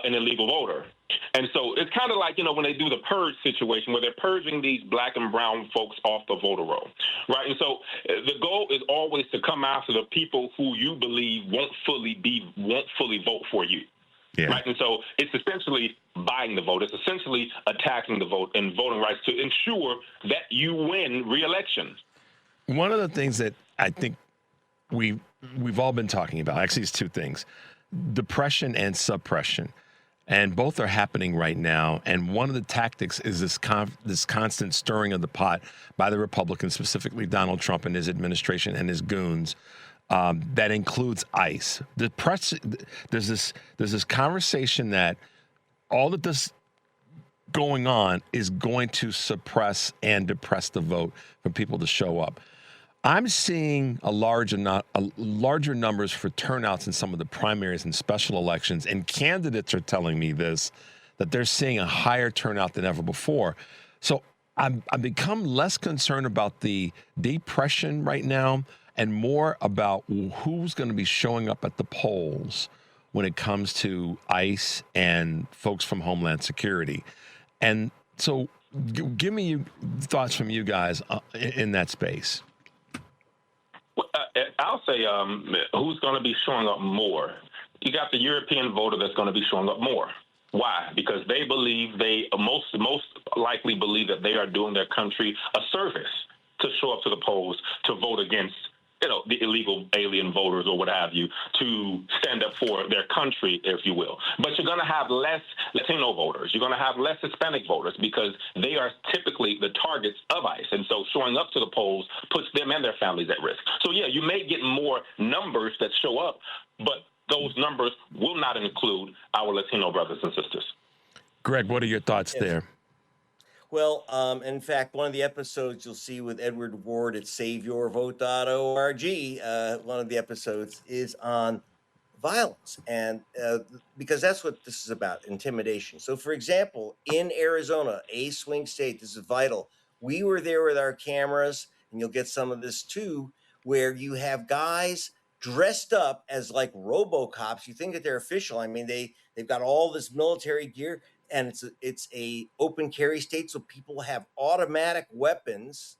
an illegal voter. And so it's kind of like, when they do the purge situation where they're purging these black and brown folks off the voter roll, right? And so the goal is always to come after the people who you believe won't fully vote for you. Yeah. Right. And so it's essentially buying the vote. It's essentially attacking the vote and voting rights to ensure that you win re-election. One of the things that I think we've all been talking about, actually it's two things, depression and suppression. And both are happening right now. And one of the tactics is this constant stirring of the pot by the Republicans, specifically Donald Trump and his administration and his goons, that includes ICE. There's this conversation that all that this going on is going to suppress and depress the vote for people to show up. I'm seeing larger numbers for turnouts in some of the primaries and special elections, and candidates are telling me that they're seeing a higher turnout than ever before. So I've become less concerned about the depression right now and more about who's going to be showing up at the polls when it comes to ICE and folks from Homeland Security. And so give me thoughts from you guys in that space. I'll say who's going to be showing up more. You got the European voter that's going to be showing up more. Why? Because they believe most likely believe that they are doing their country a service to show up to the polls to vote against the illegal alien voters or what have you, to stand up for their country, if you will. But you're going to have less Latino voters. You're going to have less Hispanic voters because they are typically the targets of ICE. And so showing up to the polls puts them and their families at risk. So, yeah, you may get more numbers that show up, but those numbers will not include our Latino brothers and sisters. Greg, what are your thoughts there? Well, in fact, one of the episodes you'll see with Edward Ward at SaveYourVote.org, one of the episodes is on violence, and because that's what this is about, intimidation. So, for example, in Arizona, a swing state, this is vital. We were there with our cameras, and you'll get some of this too, where you have guys dressed up as like RoboCops. You think that they're official. I mean, they've got all this military gear. And it's a open carry state, so people have automatic weapons,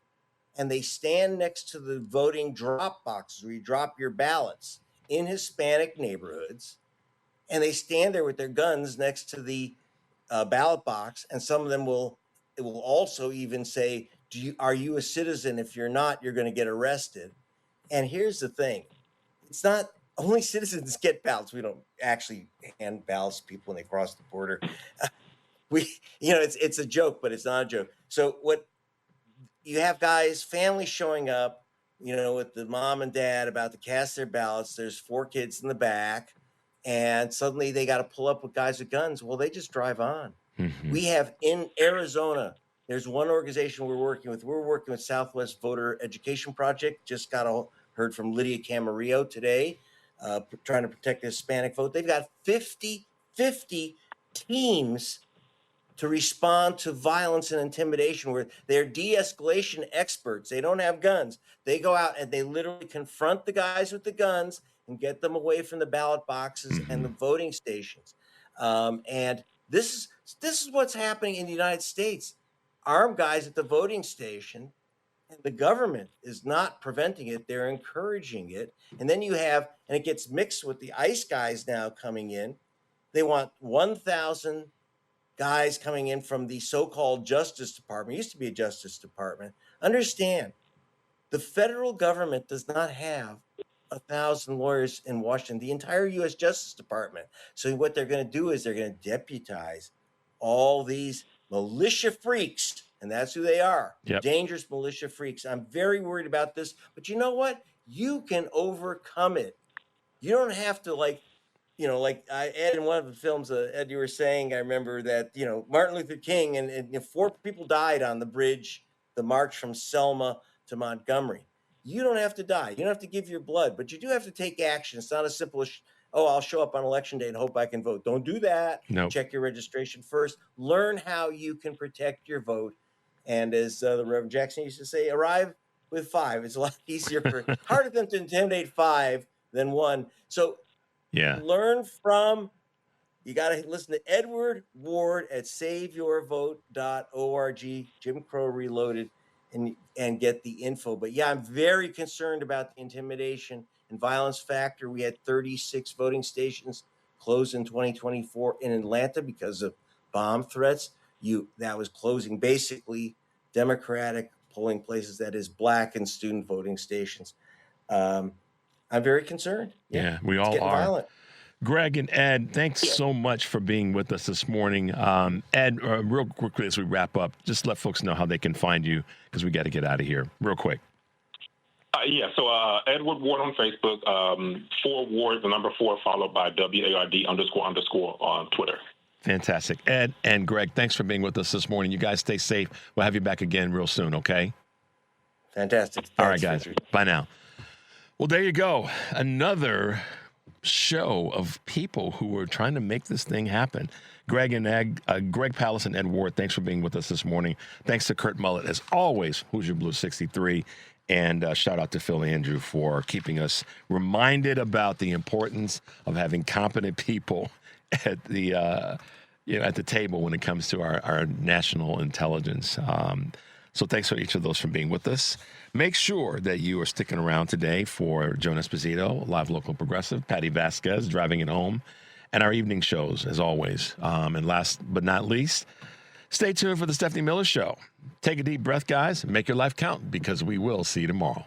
and they stand next to the voting drop boxes where you drop your ballots in Hispanic neighborhoods, and they stand there with their guns next to the ballot box, and some of them will also even say, are you a citizen? If you're not, you're going to get arrested. And here's the thing: it's not only citizens get ballots. We don't actually hand ballots to people when they cross the border. It's a joke, but it's not a joke. So what you have guys, families showing up, with the mom and dad about to cast their ballots. There's 4 kids in the back, and suddenly they got to pull up with guys with guns. Well, they just drive on. Mm-hmm. We have in Arizona, there's one organization we're working with. We're working with Southwest Voter Education Project. Just heard from Lydia Camarillo today, trying to protect the Hispanic vote. They've got 50 teams to respond to violence and intimidation, where they're de-escalation experts. They don't have guns. They go out and they literally confront the guys with the guns and get them away from the ballot boxes and the voting stations. And this is what's happening in the United States. Armed guys at the voting station, And the government is not preventing it. They're encouraging it. And then you have, and it gets mixed with the ICE guys now coming in. They want 1,000 guys coming in from the so-called Justice Department. It used to be a Justice Department. Understand, the federal government does not have 1,000 lawyers in Washington, the entire U.S. Justice Department. So what they're going to do is they're going to deputize all these militia freaks, and that's who they are, Yep. dangerous militia freaks. I'm very worried about this, but you know what? You can overcome it. You don't have to like Ed, in one of the films, Ed, you were saying, I remember that, Martin Luther King and 4 people died on the bridge, the march from Selma to Montgomery. You don't have to die. You don't have to give your blood, but you do have to take action. It's not as simple as, I'll show up on election day and hope I can vote. Don't do that. Nope. Check your registration first. Learn how you can protect your vote. And as the Reverend Jackson used to say, arrive with 5. It's a lot easier harder than to intimidate 5 than 1. So Yeah. learn from, you got to listen to Edward Ward at saveyourvote.org, Jim Crow Reloaded, and get the info. But yeah, I'm very concerned about the intimidation and violence factor. We had 36 voting stations closed in 2024 in Atlanta because of bomb threats. That was closing basically Democratic polling places, that is black and student voting stations. I'm very concerned. Yeah, we it's all getting are. violent. Greg and Ed, thanks so much for being with us this morning. Ed, real quickly as we wrap up, just let folks know how they can find you because we got to get out of here real quick. So Edward Ward on Facebook, 4 Ward, the number 4, followed by WARD__ on Twitter. Fantastic. Ed and Greg, thanks for being with us this morning. You guys stay safe. We'll have you back again real soon, okay? Fantastic. All right, guys. Bye now. Well, there you go. Another show of people who are trying to make this thing happen. Greg Palast and Ed Ward, thanks for being with us this morning. Thanks to Kurt Mullett, as always, Hoosier Blue 63. And shout out to Phil Andrew for keeping us reminded about the importance of having competent people at the at the table when it comes to our national intelligence. So thanks for each of those for being with us. Make sure that you are sticking around today for Joan Esposito, Live Local Progressive, Patty Vasquez, Driving It Home, and our evening shows, as always. And last but not least, stay tuned for the Stephanie Miller Show. Take a deep breath, guys, and make your life count, because we will see you tomorrow.